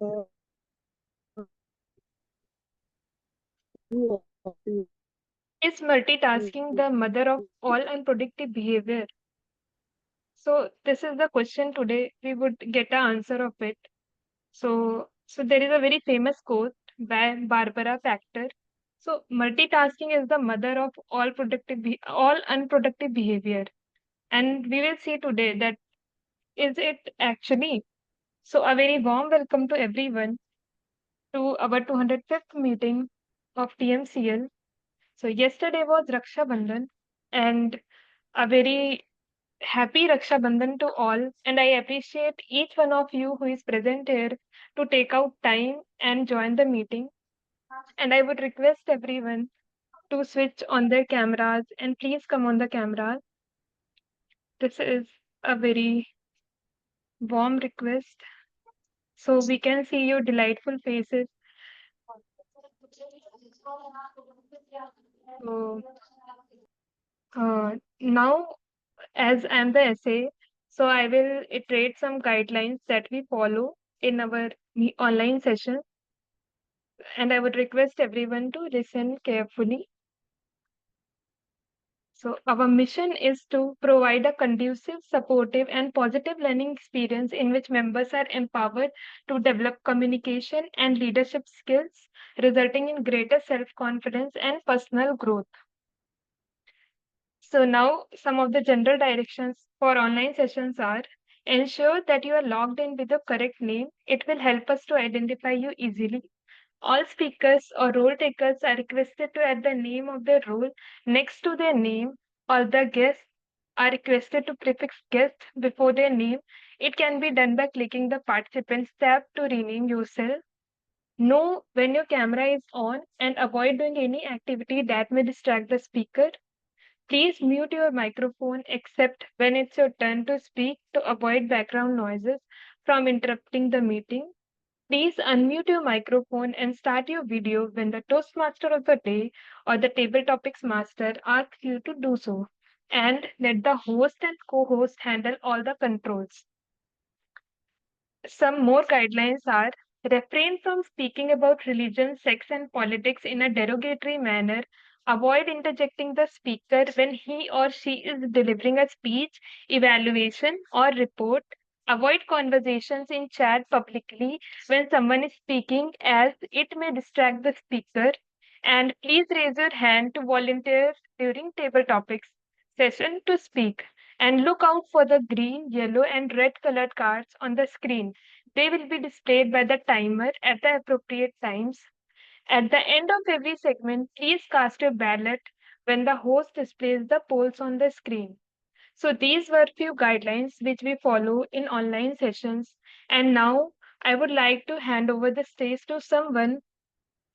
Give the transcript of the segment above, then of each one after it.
Is multitasking the mother of all unproductive behavior? So this is the question today. We would get an answer of it. So there is a very famous quote by Barbara Factor. So multitasking is the mother of all unproductive behavior, and we will see today that is it actually. So a very warm welcome to everyone to our 205th meeting of TMCL. So yesterday was Raksha Bandhan, and a very happy Raksha Bandhan to all. And I appreciate each one of you who is present here to take out time and join the meeting. And I would request everyone to switch on their cameras and please come on the camera. This is a very warm request so we can see your delightful faces. So now, as I'm the essay, so I will iterate some guidelines that we follow in our online session, and I would request everyone to listen carefully. So, our mission is to provide a conducive, supportive, and positive learning experience in which members are empowered to develop communication and leadership skills, resulting in greater self confidence and personal growth. So, now some of the general directions for online sessions are: ensure that you are logged in with the correct name, it will help us to identify you easily. All speakers or role takers are requested to add the name of their role next to their name, or the guests are requested to prefix guest before their name. It can be done by clicking the Participants tab to rename yourself. Know when your camera is on and avoid doing any activity that may distract the speaker. Please mute your microphone except when it's your turn to speak to avoid background noises from interrupting the meeting. Please unmute your microphone and start your video when the Toastmaster of the day or the Table Topics Master asks you to do so. And let the host and co host handle all the controls. Some more guidelines are: refrain from speaking about religion, sex, and politics in a derogatory manner. Avoid interjecting the speaker when he or she is delivering a speech, evaluation, or report. Avoid conversations in chat publicly when someone is speaking, as it may distract the speaker. And please raise your hand to volunteer during table topics session to speak. And look out for the green, yellow, and red colored cards on the screen. They will be displayed by the timer at the appropriate times. At the end of every segment, please cast your ballot when the host displays the polls on the screen. So these were few guidelines which we follow in online sessions. And now I would like to hand over the stage to someone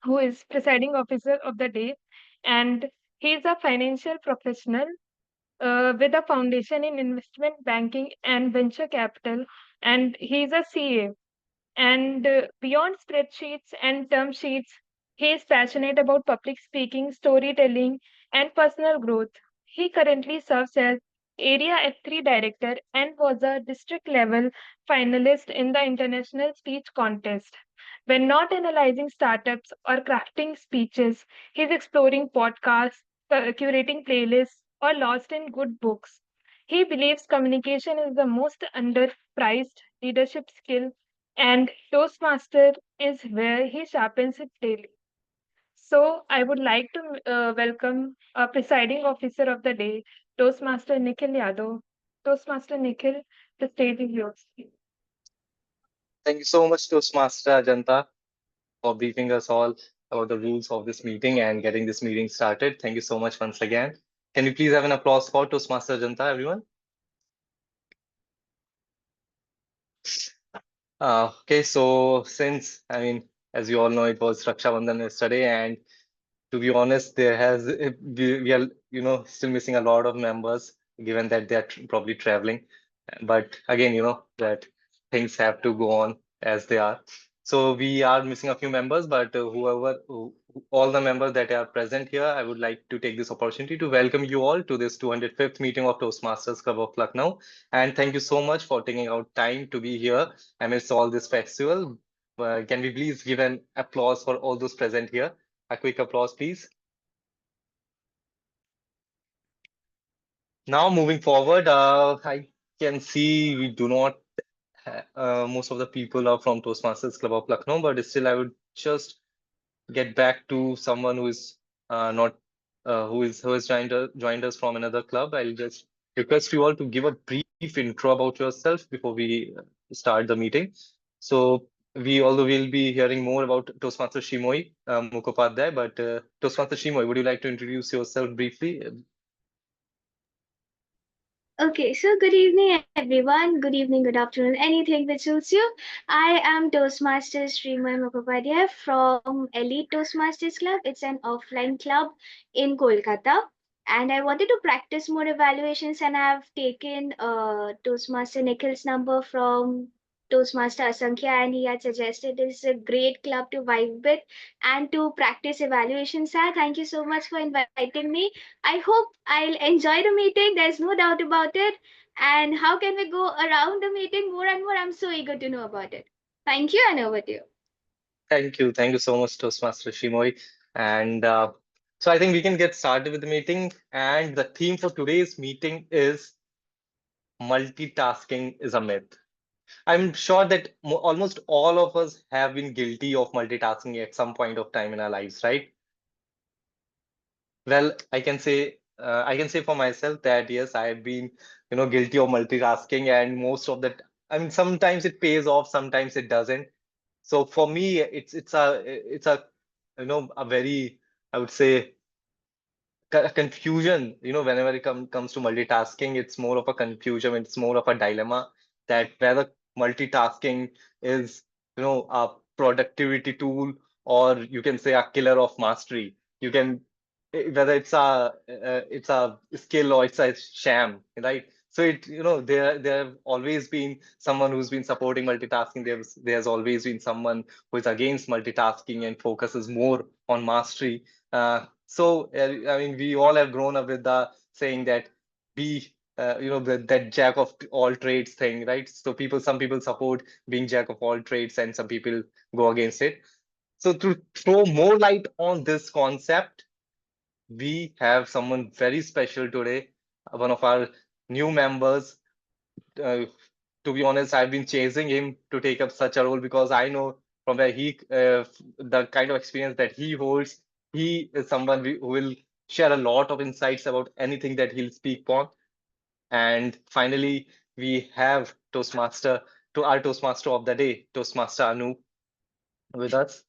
who is presiding officer of the day, and he is a financial professional with a foundation in investment banking and venture capital, and he is a CA. And beyond spreadsheets and term sheets, he is passionate about public speaking, storytelling, and personal growth. He currently serves as Area F3 Director and was a district level finalist in the International Speech Contest. When not analyzing startups or crafting speeches, he is exploring podcasts, curating playlists, or lost in good books. He believes communication is the most underpriced leadership skill, and Toastmaster is where he sharpens it daily. So I would like to welcome our presiding officer of the day, Toastmaster Nikhil Yadav. Toastmaster Nikhil, the stage is yours. Thank you so much, Toastmaster Ajanta, for briefing us all about the rules of this meeting and getting this meeting started. Thank you so much once again. Can we please have an applause for Toastmaster Ajanta, everyone? Okay, so since, as you all know, it was Raksha Bandhan yesterday, and to be honest, we are, still missing a lot of members, given that they're probably traveling. But again, that things have to go on as they are. So we are missing a few members, but all the members that are present here, I would like to take this opportunity to welcome you all to this 205th meeting of Toastmasters Club of Lucknow. And thank you so much for taking out time to be here amidst all this festival. Can we please give an applause for all those present here? A quick applause, please. Now, moving forward, I can see we do not, most of the people are from Toastmasters Club of Lucknow, but still, I would just get back to someone who is not who has joined us from another club. I'll just request you all to give a brief intro about yourself before we start the meeting. So although we'll be hearing more about Toastmaster Shimoy Mukhopadhyay, but Toastmaster Shimoy, would you like to introduce yourself briefly? Okay, so good evening, everyone. Good evening, good afternoon, anything that suits you. I am Toastmaster Srimay Mukhopadhyay from Elite Toastmasters Club. It's an offline club in Kolkata. And I wanted to practice more evaluations, and I've taken Toastmaster Nikhil's number from Toastmaster Asankhya, and he had suggested it's a great club to vibe with and to practice evaluations at. Thank you so much for inviting me. I hope I'll enjoy the meeting. There's no doubt about it. And how can we go around the meeting more and more? I'm so eager to know about it. Thank you, and over to you. Thank you so much, Toastmaster Shimoy. And so I think we can get started with the meeting. And the theme for today's meeting is multitasking is a myth. I'm sure that almost all of us have been guilty of multitasking at some point of time in our lives, right? Well, I can say for myself that yes, I have been, guilty of multitasking, and most of that, I mean, sometimes it pays off, sometimes it doesn't. So for me, it's a a very, I would say, confusion. Whenever it comes to multitasking, it's more of a confusion, it's more of a dilemma, that whether multitasking is a productivity tool, or you can say a killer of mastery. You can whether it's a skill or it's a sham, right? So there have always been someone who's been supporting multitasking. There's always been someone who is against multitasking and focuses more on mastery. I mean, we all have grown up with the saying that be, that jack of all trades thing, right? So some people support being jack of all trades, and some people go against it. So to throw more light on this concept, we have someone very special today, one of our new members. Uh, to be honest, I've been chasing him to take up such a role because I know from where the kind of experience that he holds, he is someone who will share a lot of insights about anything that he'll speak on. And finally, we have our Toastmaster of the day, Toastmaster Anu, with us.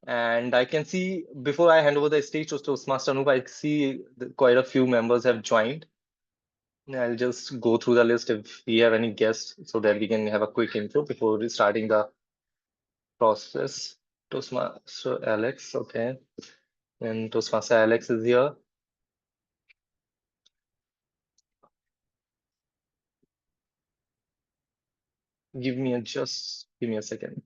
And I can see, before I hand over the stage to Toastmaster Anu, I see that quite a few members have joined. I'll just go through the list if we have any guests so that we can have a quick intro before starting the process. Toastmaster Alex, okay. And Toastmaster Alex is here. Give me a second.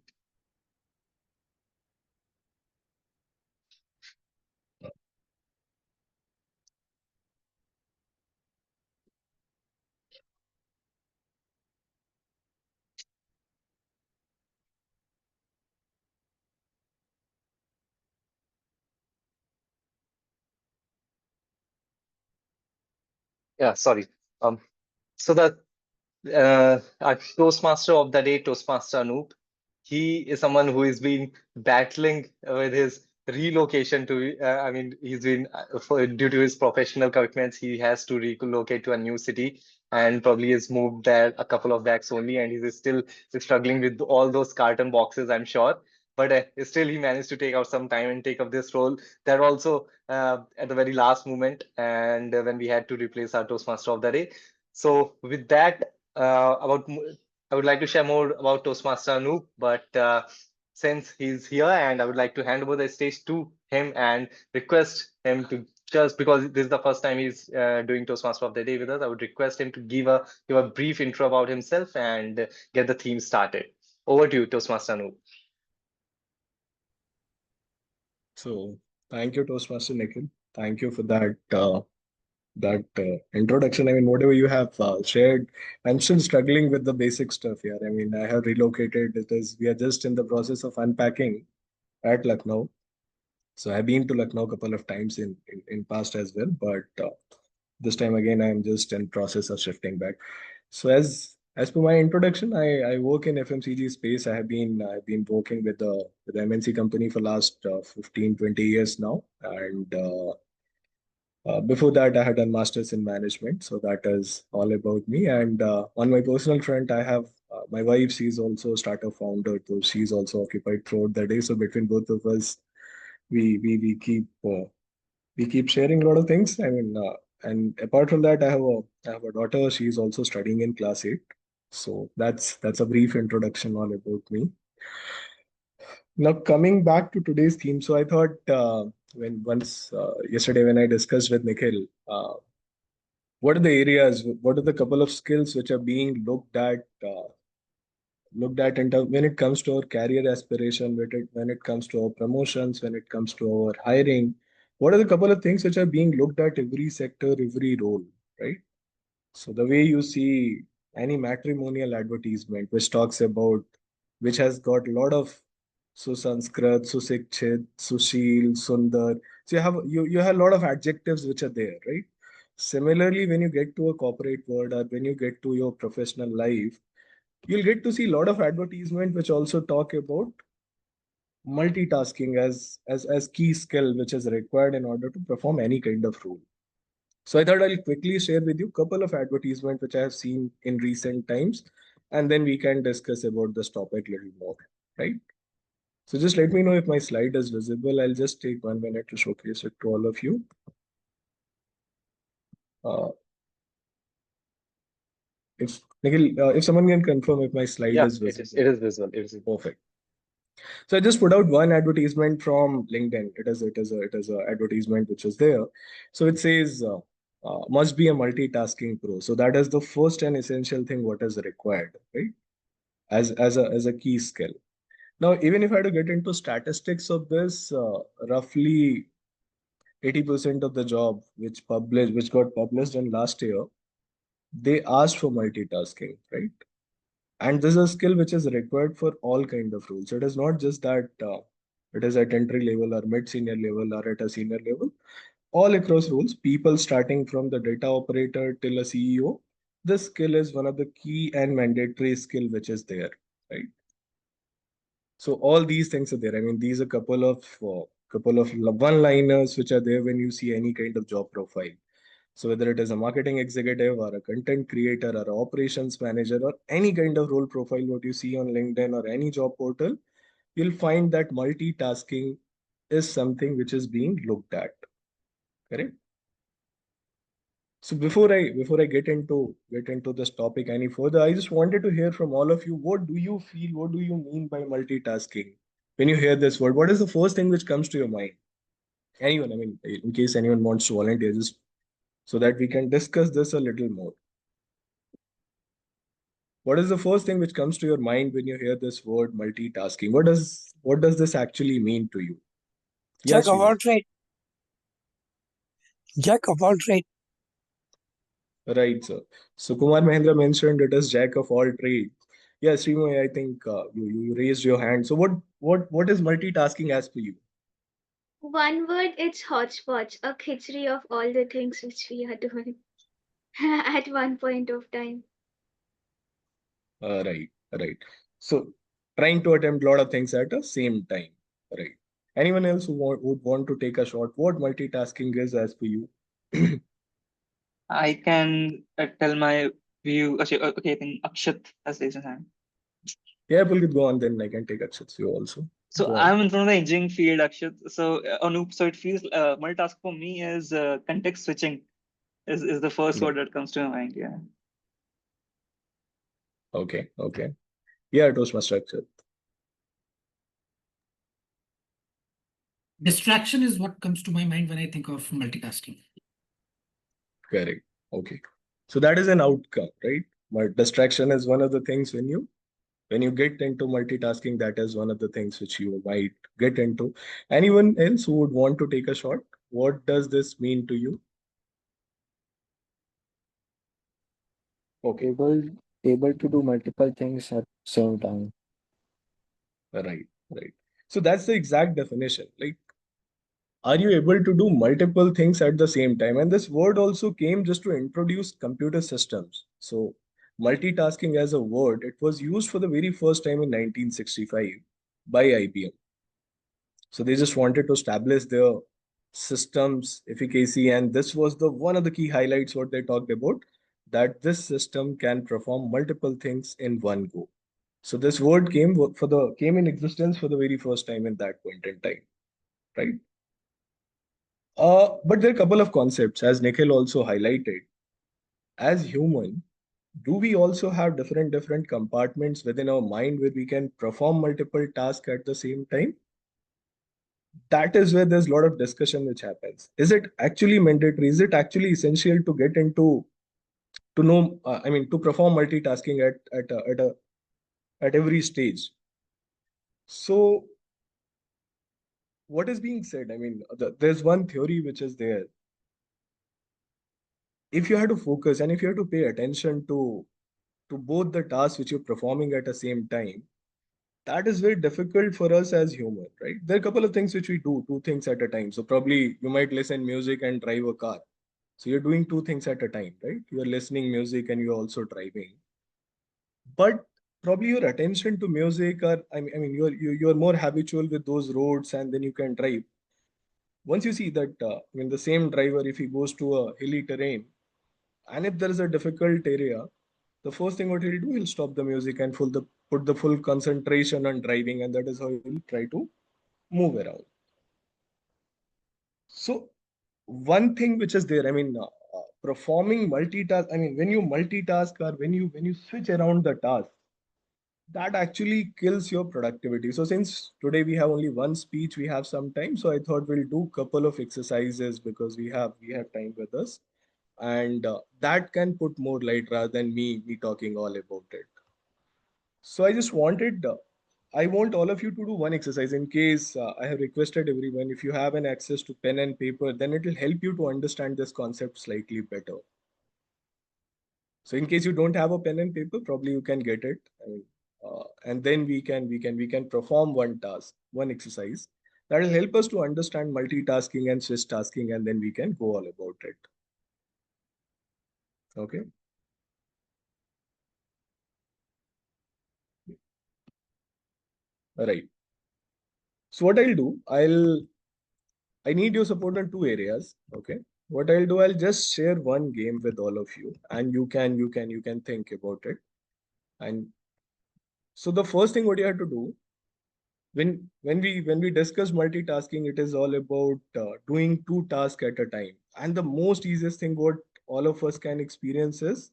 Yeah, sorry. So our Toastmaster of the day, Toastmaster Anoop, he is someone who has been battling with his relocation to. I mean, he's been due to his professional commitments, he has to relocate to a new city, and probably has moved there a couple of bags only, and he's still struggling with all those carton boxes, I'm sure. But still, he managed to take out some time and take up this role. That also at the very last moment, and when we had to replace our Toastmaster of the day. So with that, I would like to share more about Toastmaster Anoop, but since he's here, and I would like to hand over the stage to him and request him to, just because this is the first time he's doing Toastmaster of the Day with us, I would request him to give a brief intro about himself and get the theme started. Over to you, Toastmaster Anoop. So, thank you, Toastmaster Nikhil. Thank you for that that introduction. I mean, whatever you have shared, I'm still struggling with the basic stuff here. I mean, I have relocated. We are just in the process of unpacking at Lucknow. So I've been to Lucknow a couple of times in past as well, but this time again, I'm just in process of shifting back. So as per my introduction, I work in FMCG space. I've been working with the MNC company for last 15, 20 years now. And before that, I had done masters in management. So that is all about me. And on my personal front, I have my wife. She's also a startup founder, so she's also occupied throughout the day. So between both of us, we keep sharing a lot of things. I mean, and apart from that, I have a daughter. She's also studying in class 8. So that's a brief introduction all about me. Now coming back to today's theme, so I thought when once yesterday when I discussed with Nikhil, what are the areas, what are the couple of skills which are being looked at when it comes to our career aspiration, when it comes to our promotions, when it comes to our hiring, what are the couple of things which are being looked at every sector, every role, right? So the way you see any matrimonial advertisement which talks about, which has got a lot of Susanskrit, Susikshit, Sushil, Sundar. So you have a lot of adjectives which are there, right? Similarly, when you get to a corporate world or when you get to your professional life, you'll get to see a lot of advertisement which also talk about multitasking as key skill which is required in order to perform any kind of role. So I thought I'll quickly share with you a couple of advertisements which I have seen in recent times, and then we can discuss about this topic a little more, right? So just let me know if my slide is visible. I'll just take 1 minute to showcase it to all of you. Uh, if Nikhil, if someone can confirm if my slide Yeah, is visible. it is visible. It is Perfect. So I just put out one advertisement from LinkedIn. It is a advertisement which is there. So it says must be a multitasking pro. So that is the first and essential thing what is required, right? As a key skill. Now, even if I had to get into statistics of this, roughly 80% of the job which got published in last year, they asked for multitasking, right? And this is a skill which is required for all kind of roles. It is not just that it is at entry level or mid senior level or at a senior level. All across roles, people starting from the data operator till a CEO, this skill is one of the key and mandatory skill which is there, right? So all these things are there. I mean, these are couple of one-liners which are there when you see any kind of job profile. So whether it is a marketing executive or a content creator or a operations manager or any kind of role profile what you see on LinkedIn or any job portal, you'll find that multitasking is something which is being looked at. Correct? So before I get into this topic any further, I just wanted to hear from all of you. What do you feel? What do you mean by multitasking? When you hear this word, what is the first thing which comes to your mind? Anyone? I mean, in case anyone wants to volunteer, just so that we can discuss this a little more. What is the first thing which comes to your mind when you hear this word multitasking? What does this actually mean to you? Jack Yes, of Srimo. all trade. Jack of all trade. Right, sir. So Kumar Mahendra mentioned it is jack of all trades. Yes, Srimo, I think you raised your hand. So what is multitasking as per you? One word, it's hodgepodge, a khichdi of all the things which we are doing at one point of time. Right. So trying to attempt a lot of things at the same time. Right. Anyone else would want to take a shot? What multitasking is as per you? I can tell my view. Okay, I think Akshat has raised his hand. Yeah, Pulkit, go on. Then I can take Akshat's view also. So Go on. I'm in front of the engineering field, Akshat. So Anup, so it feels multitask for me is context switching is the first Right. word that comes to my mind. Yeah. Okay. Yeah, it was Master Akshat. Distraction is what comes to my mind when I think of multitasking. Correct. Okay. So that is an outcome, right? But distraction is one of the things when you get into multitasking, that is one of the things which you might get into. Anyone else who would want to take a shot? What does this mean to you? Okay. able able to do multiple things at same time. Right. Right. So that's the exact definition. Like, are you able to do multiple things at the same time? And this word also came just to introduce computer systems. So multitasking as a word, it was used for the very first time in 1965 by IBM. So they just wanted to establish their systems efficacy, and this was the one of the key highlights what they talked about, that this system can perform multiple things in one go. So this word came in existence for the very first time in that point in time, right? But there are a couple of concepts, as Nikhil also highlighted. As human, do we also have different compartments within our mind where we can perform multiple tasks at the same time? That is where there's a lot of discussion which happens. Is it actually mandatory? Is it actually essential to get into to know? I mean, to perform multitasking at every stage. So what is being said? I mean, there's one theory which is there. If you have to focus and if you have to pay attention to both the tasks which you're performing at the same time, that is very difficult for us as human, right? There are a couple of things which we do, two things at a time. So probably you might listen music and drive a car. So you're doing two things at a time, right? You're listening music and you're also driving. But probably your attention to music, or I mean you're more habitual with those roads, and then you can drive. Once you see that, I mean, the same driver, if he goes to a hilly terrain, and if there is a difficult area, the first thing what he'll do, he'll stop the music and put the full concentration on driving, and that is how he'll try to move around. So one thing which is there, I mean, performing multitask. I mean, when you multitask or when you switch around the task, that actually kills your productivity. So since today we have only one speech, we have some time. So I thought we'll do couple of exercises because we have time with us, and that can put more light rather than me talking all about it. So I just wanted, I want all of you to do one exercise. In case I have requested everyone, if you have an access to pen and paper, then it will help you to understand this concept slightly better. So in case you don't have a pen and paper, probably you can get it. I mean, and then we can perform one task, one exercise that will help us to understand multitasking and switch tasking, and then we can go all about it. Okay. All right. So what I'll do, I need your support in two areas. Okay. What I'll do, I'll just share one game with all of you, and you can think about it. And so the first thing what you have to do, when we discuss multitasking, it is all about doing two tasks at a time. And the most easiest thing what all of us can experience is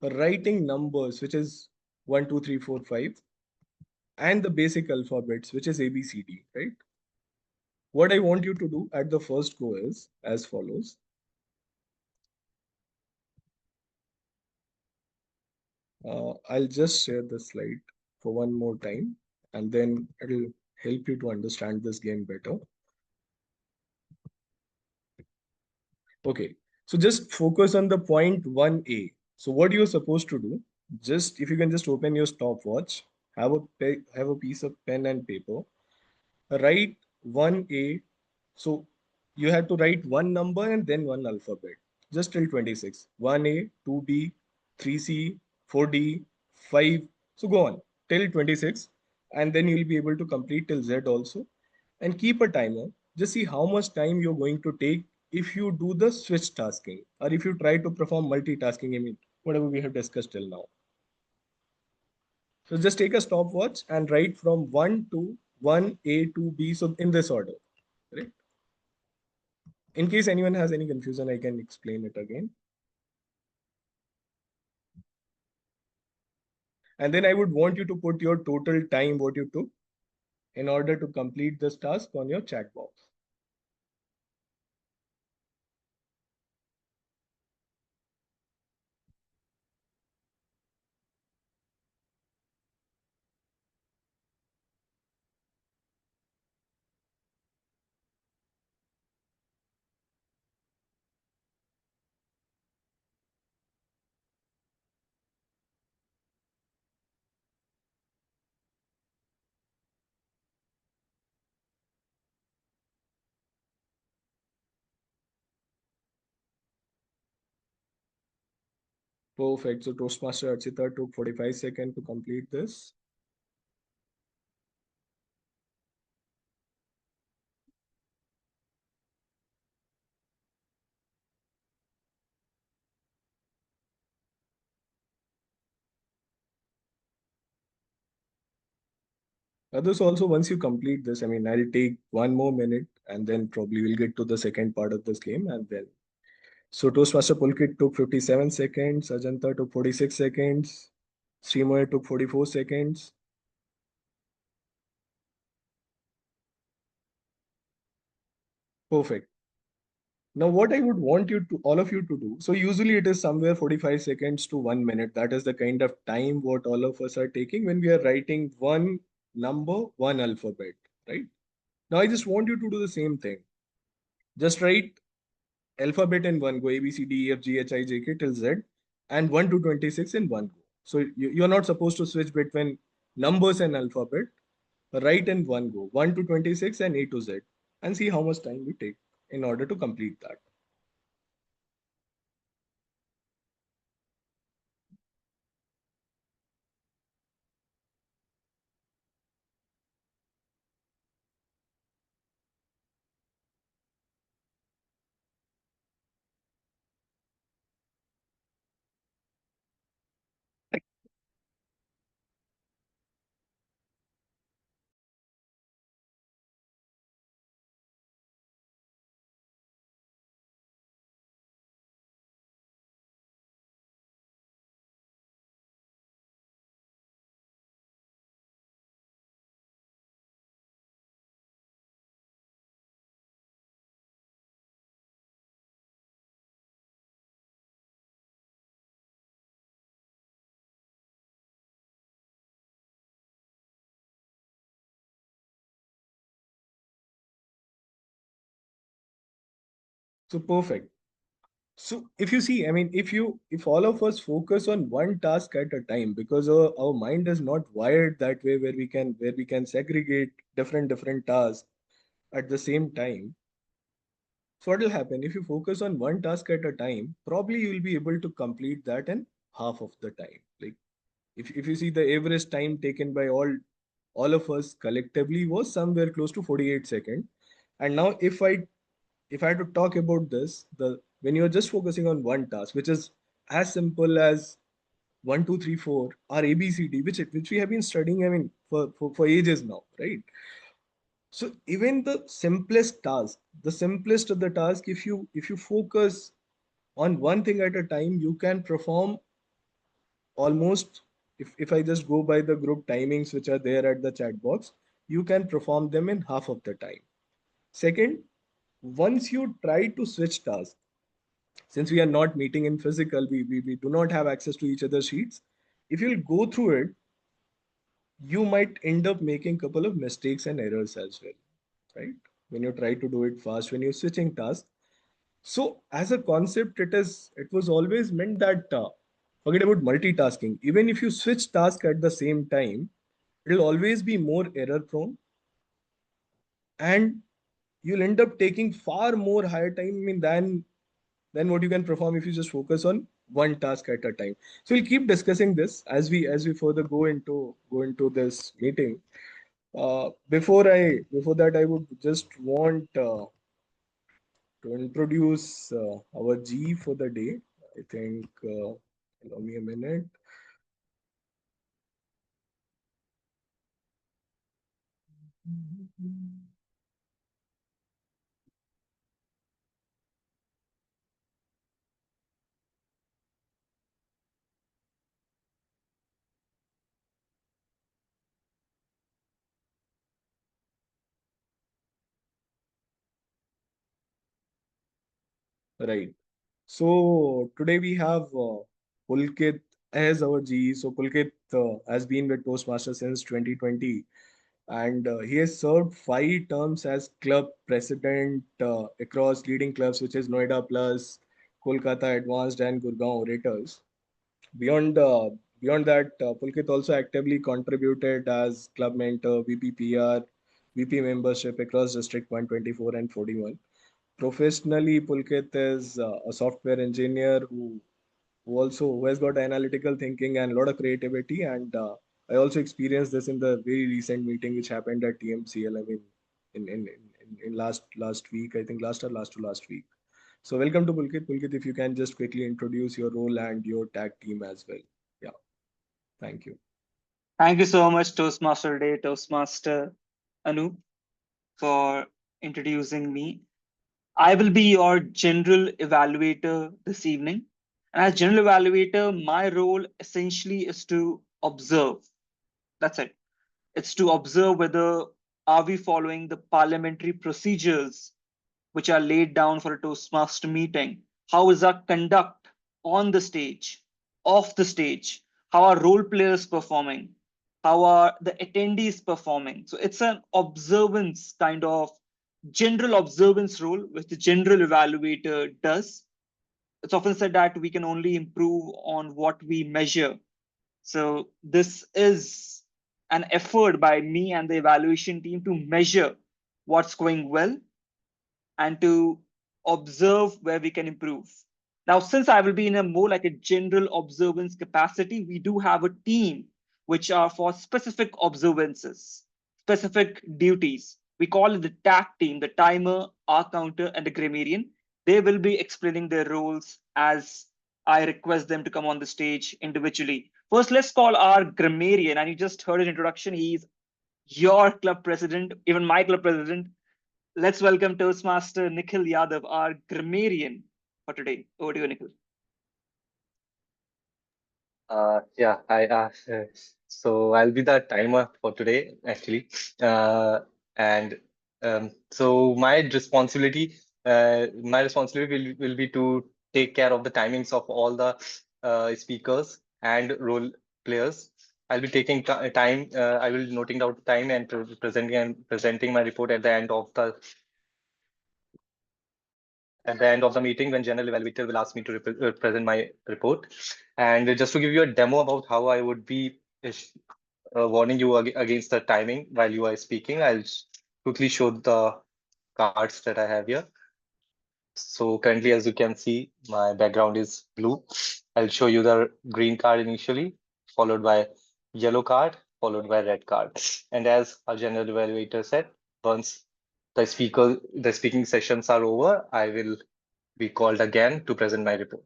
writing numbers, which is 1 2 3 4 5, and the basic alphabets, which is ABCD, right? What I want you to do at the first go is as follows. I'll just share the slide for one more time, and then it'll help you to understand this game better. Okay, so just focus on the point 1A. So what you're supposed to do, just if you can just open your stopwatch, have a piece of pen and paper, write 1A. So you have to write one number and then one alphabet, just till 26. 1A, 2B, 3C, 4D, 5. So go on till 26, and then you'll be able to complete till Z also. And keep a timer. Just see how much time you're going to take if you do the switch tasking, or if you try to perform multitasking. I mean, whatever we have discussed till now. So just take a stopwatch and write from 1 to 1A to B. So in this order, right? In case anyone has any confusion, I can explain it again. And then I would want you to put your total time, what you took in order to complete this task on your chat box. Perfect. So Toastmaster Archita took 45 seconds to complete this. Others also, once you complete this, I mean, I'll take 1 more minute and then probably we'll get to the second part of this game. And then, so Toastmaster Pulkit took 57 seconds, Ajanta took 46 seconds, Srimoy took 44 seconds. Perfect. Now, what I would want you to, all of you to do, so usually it is somewhere 45 seconds to 1 minute. That is the kind of time what all of us are taking when we are writing one number, one alphabet, right? Now, I just want you to do the same thing. Just write alphabet in one go, A, B, C, D, E, F, G, H, I, J, K till Z, and 1 to 26 in one go. So you're not supposed to switch between numbers and alphabet. Write in one go, 1 to 26 and A to Z, and see how much time we take in order to complete that. So perfect. So if you see, I mean, if all of us focus on one task at a time, because our mind is not wired that way where we can segregate different tasks at the same time. So what will happen if you focus on one task at a time, probably you will be able to complete that in half of the time. Like if you see the average time taken by all of us collectively was somewhere close to 48 seconds. And now if I had to talk about this, the when you're just focusing on one task, which is as simple as 1, 2, 3, 4, or ABCD, which we have been studying, I mean, for ages now, right? So even the simplest task, the simplest of the task, if you focus on one thing at a time, you can perform almost, if I just go by the group timings which are there at the chat box, you can perform them in half of the time. Second, once you try to switch tasks, since we are not meeting in physical, we do not have access to each other's sheets. If you'll go through it, you might end up making a couple of mistakes and errors as well, right? When you try to do it fast, when you're switching tasks. So as a concept, it was always meant that forget about multitasking. Even if you switch tasks at the same time, it'll always be more error prone, and you'll end up taking far more higher time, I mean, than what you can perform if you just focus on one task at a time. So we'll keep discussing this as we further go into this meeting. Before that, I would just want to introduce our G for the day. I think, allow me a minute. Right. So today we have Pulkit as our G. So Pulkit has been with Toastmasters since 2020, and he has served 5 terms as club president across leading clubs, which is Noida Plus, Kolkata Advanced, and Gurgaon Orators. Beyond beyond that, Pulkit also actively contributed as club mentor, VPPR, VP membership across District 124 and 41. Professionally, Pulkit is a software engineer who who has got analytical thinking and a lot of creativity. And I also experienced this in the very recent meeting which happened at TMCL. I mean, in last week, I think last to last week. So welcome to Pulkit. Pulkit, if you can just quickly introduce your role and your tag team as well. Yeah, thank you. Thank you so much, Toastmaster Day, Toastmaster Anu, for introducing me. I will be your general evaluator this evening. And as general evaluator, my role essentially is to observe. That's it. It's to observe whether are we following the parliamentary procedures which are laid down for a Toastmaster meeting. How is our conduct on the stage, off the stage? How are role players performing? How are the attendees performing? So it's an observance kind of general observance role, which the general evaluator does. It's often said that we can only improve on what we measure. So this is an effort by me and the evaluation team to measure what's going well and to observe where we can improve. Now, since I will be in a more like a general observance capacity, we do have a team which are for specific observances, specific duties. We call it the TAC team, the timer, R counter, and the grammarian. They will be explaining their roles as I request them to come on the stage individually. First, let's call our grammarian. And you just heard his introduction. He's your club president, even my club president. Let's welcome Toastmaster Nikhil Yadav, our grammarian for today. Over to you, Nikhil. Yeah, so I'll be the timer for today, actually. And so my responsibility will be to take care of the timings of all the speakers and role players. I'll be taking time. I will noting down the time and presenting my report at the end of the meeting when general evaluator will ask me to present my report. And just to give you a demo about how I would be warning you against the timing while you are speaking, I'll quickly show the cards that I have here. So currently, as you can see, my background is blue. I'll show you the green card initially, followed by yellow card, followed by red card. And as our general evaluator said, once the speaking sessions are over, I will be called again to present my report.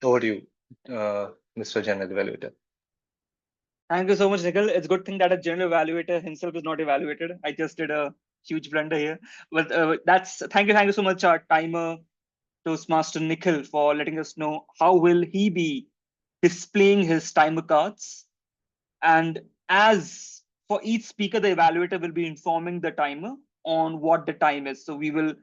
Over to you, Mr. General Evaluator. Thank you so much, Nikhil. It's a good thing that a general evaluator himself is not evaluated. I just did a huge blunder here. But thank you so much, our timer, Toastmaster Nikhil, for letting us know how will he be displaying his timer cards. And as for each speaker, the evaluator will be informing the timer on what the time is. So we will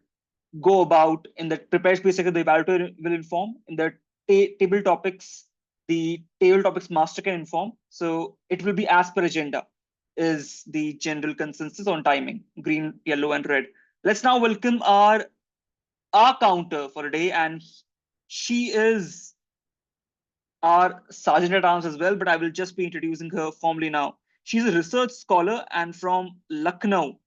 go about in the prepared speech section, the evaluator will inform. In the table topics, the table topics master can inform. So it will be as per agenda is the general consensus on timing, green, yellow, and red. Let's now welcome our counter for a day, and she is our sergeant at arms as well, but I will just be introducing her formally now. She's a research scholar and from Lucknow.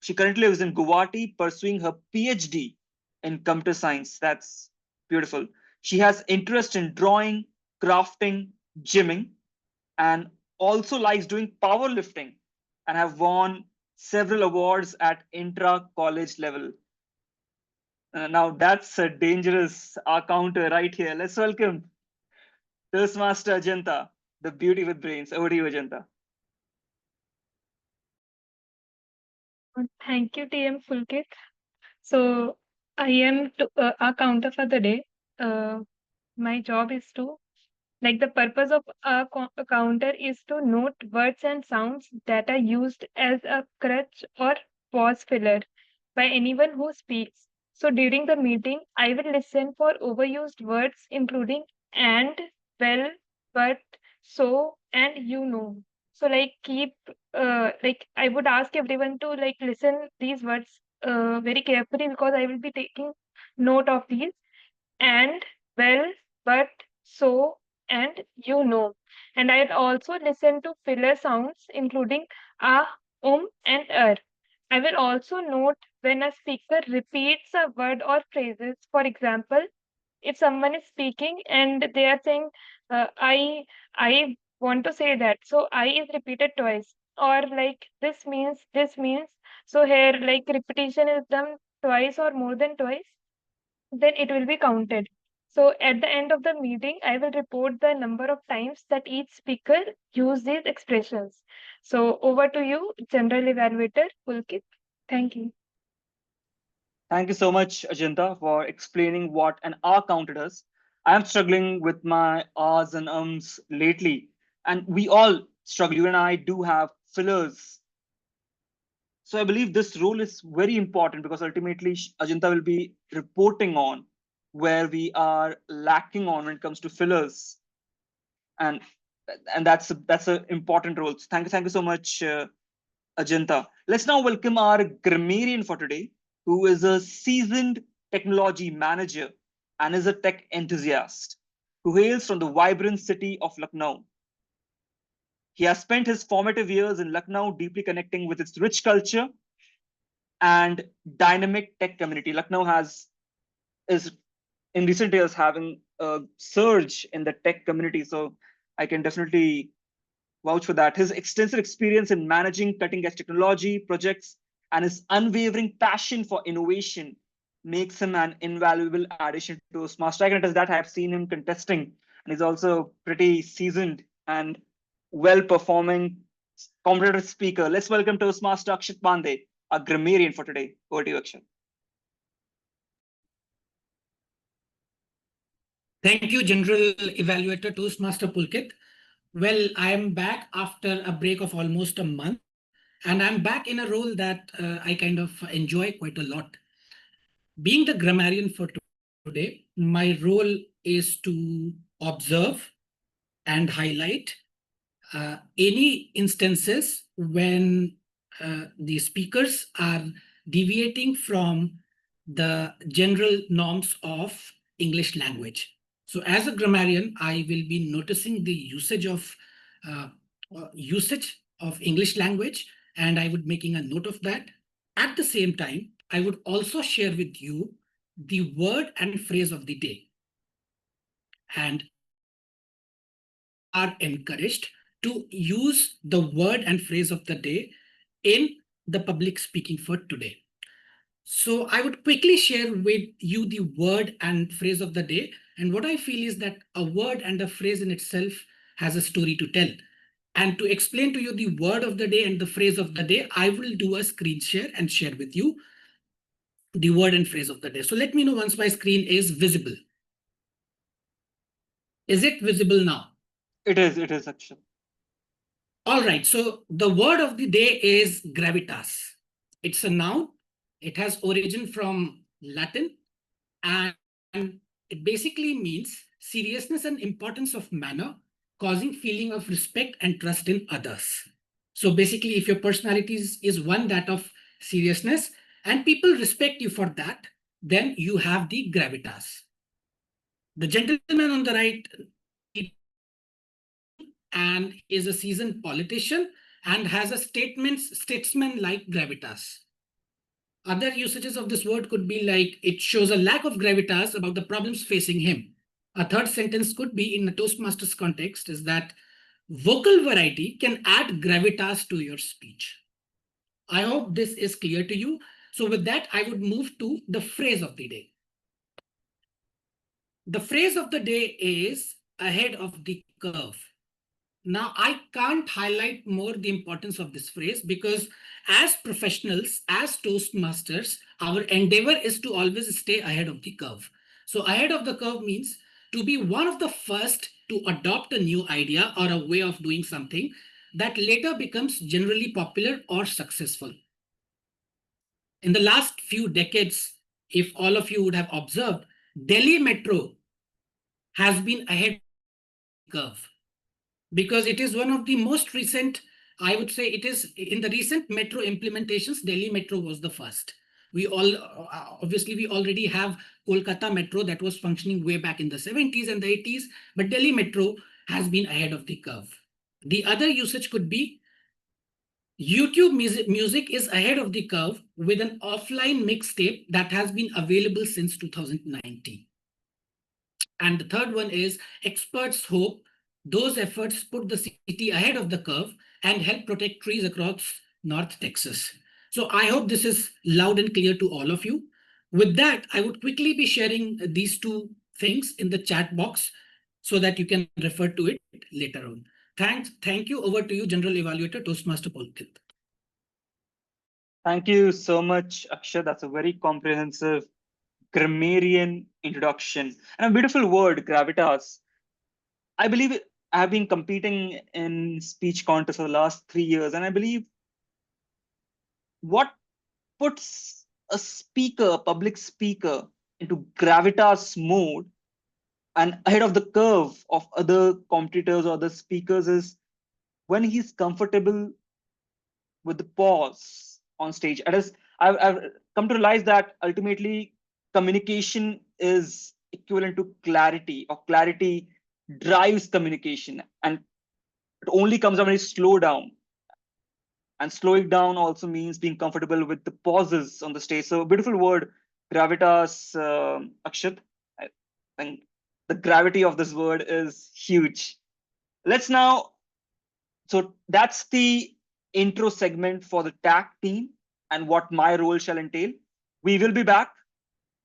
She currently lives in Guwahati pursuing her PhD in computer science. That's beautiful. She has interest in drawing, crafting, gymming, and also likes doing powerlifting and have won several awards at intra-college level. Now that's a dangerous counter right here. Let's welcome Toastmaster Ajanta, the beauty with brains. Over to you, Ajanta. Thank you, TM Pulkit. So I am a counter for the day. My job is to the purpose of a counter is to note words and sounds that are used as a crutch or pause filler by anyone who speaks. So during the meeting, I will listen for overused words including and, well, but, so, and you know. So keep I would ask everyone to listen these words very carefully because I will be taking note of these and, well, but, so, and you know. And I'd also listen to filler sounds, including and I will also note when a speaker repeats a word or phrases. For example, if someone is speaking and they are saying, I want to say that, so I is repeated twice, or like this means. So here, like repetition is done twice or more than twice, then it will be counted. So at the end of the meeting, I will report the number of times that each speaker used these expressions. So over to you, General Evaluator Pulkit. Thank you. Thank you so much, Ajanta, for explaining what an R counter does. I am struggling with my R's and ums lately, and we all struggle. You and I do have fillers. So I believe this role is very important because ultimately Ajanta will be reporting on where we are lacking on when it comes to fillers, and that's an important role. So thank you so much, Ajanta. Let's now welcome our grammarian for today, who is a seasoned technology manager and is a tech enthusiast who hails from the vibrant city of Lucknow. He has spent his formative years in Lucknow deeply connecting with its rich culture and dynamic tech community. Lucknow is in recent years having a surge in the tech community, so I can definitely vouch for that. His extensive experience in managing cutting edge technology projects and his unwavering passion for innovation makes him an invaluable addition to Toastmaster. I can attest that. I have seen him contesting, and he's also pretty seasoned and well performing competitive speaker. Let's welcome Toastmaster Akshat Pandey, our grammarian for today. Over to you, Akshat. Thank you, General Evaluator Toastmaster Pulkit. Well, I am back after a break of almost a month, and I'm back in a role that I kind of enjoy quite a lot. Being the grammarian for today, my role is to observe and highlight any instances when the speakers are deviating from the general norms of English language. So as a grammarian, I will be noticing the uh, usage of English language, and I would making a note of that. At the same time, I would also share with you the word and phrase of the day. And are encouraged to use the word and phrase of the day in the public speaking for today. So I would quickly share with you the word and phrase of the day. And what I feel is that a word and a phrase in itself has a story to tell. And to explain to you the word of the day and the phrase of the day, I will do a screen share and share with you the word and phrase of the day. So let me know once my screen is visible. Is it visible now? It is, Akshat. All right, so the word of the day is gravitas. It's a noun. It has origin from Latin, and it basically means seriousness and importance of manner, causing feeling of respect and trust in others. So basically, if your personality is one that of seriousness and people respect you for that, then you have the gravitas. The gentleman on the right and is a seasoned politician and has a statesman-like gravitas. Other usages of this word could be like, it shows a lack of gravitas about the problems facing him. A third sentence could be, in a Toastmasters context, is that vocal variety can add gravitas to your speech. I hope this is clear to you. So with that, I would move to the phrase of the day. The phrase of the day is ahead of the curve. Now, I can't highlight more the importance of this phrase because as professionals, as Toastmasters, our endeavor is to always stay ahead of the curve. So ahead of the curve means to be one of the first to adopt a new idea or a way of doing something that later becomes generally popular or successful. In the last few decades, if all of you would have observed, Delhi Metro has been ahead of the curve, because it is one of the most recent, I would say it is in the recent metro implementations, Delhi Metro was the first. We all, obviously we already have Kolkata Metro that was functioning way back in the 70s and the 80s, but Delhi Metro has been ahead of the curve. The other usage could be YouTube music is ahead of the curve with an offline mixtape that has been available since 2019. And the third one is experts hope those efforts put the city ahead of the curve and help protect trees across North Texas. So I hope this is loud and clear to all of you. With that, I would quickly be sharing these two things in the chat box so that you can refer to it later on. Thank you. Over to you, General Evaluator, Toastmaster Pulkit. Thank you so much, Akshay. That's a very comprehensive grammarian introduction and a beautiful word, gravitas. I believe I have been competing in speech contests for the last 3 years, and I believe what puts a speaker, a public speaker, into gravitas mode and ahead of the curve of other competitors or other speakers is when he's comfortable with the pause on stage. I've come to realize that ultimately communication is equivalent to clarity, or clarity drives communication, and it only comes when you slow down. And slowing down also means being comfortable with the pauses on the stage. So, beautiful word, gravitas, Akshat. I think the gravity of this word is huge. Let's now, so that's the intro segment for the TAC team and what my role shall entail. We will be back,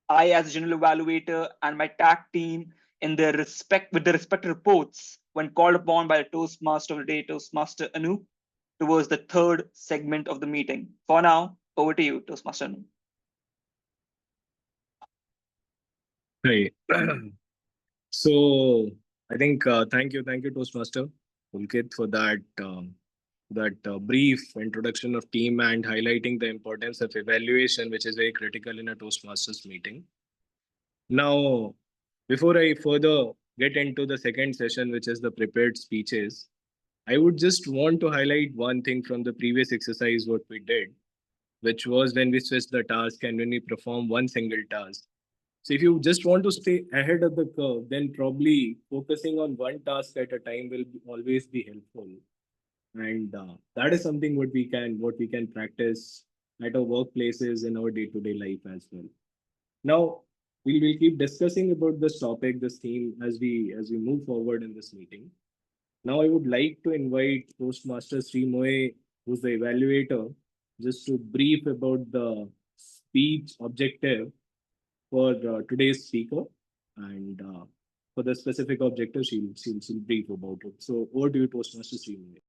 I as general evaluator and my TAC team in their respective reports when called upon by the Toastmaster of the day, Toastmaster Anu, towards the third segment of the meeting. For now, over to you, Toastmaster Anu. Right. So I think thank you, Toastmaster Pulkit, for that brief introduction of team and highlighting the importance of evaluation, which is very critical in a Toastmasters meeting. Now, before I further get into the second session, which is the prepared speeches, I would just want to highlight one thing from the previous exercise, what we did, which was when we switched the task and when we perform one single task. So if you just want to stay ahead of the curve, then probably focusing on one task at a time will always be helpful. And that is something what we can practice at our workplaces in our day-to-day life as well. Now we will keep discussing about this topic, this theme as we move forward in this meeting. Now I would like to invite Toastmaster Sri Moe, who's the evaluator, just to brief about the speech objective for today's speaker, and for the specific objective, she'll brief about it. So over to you, Toastmaster Sri Moe.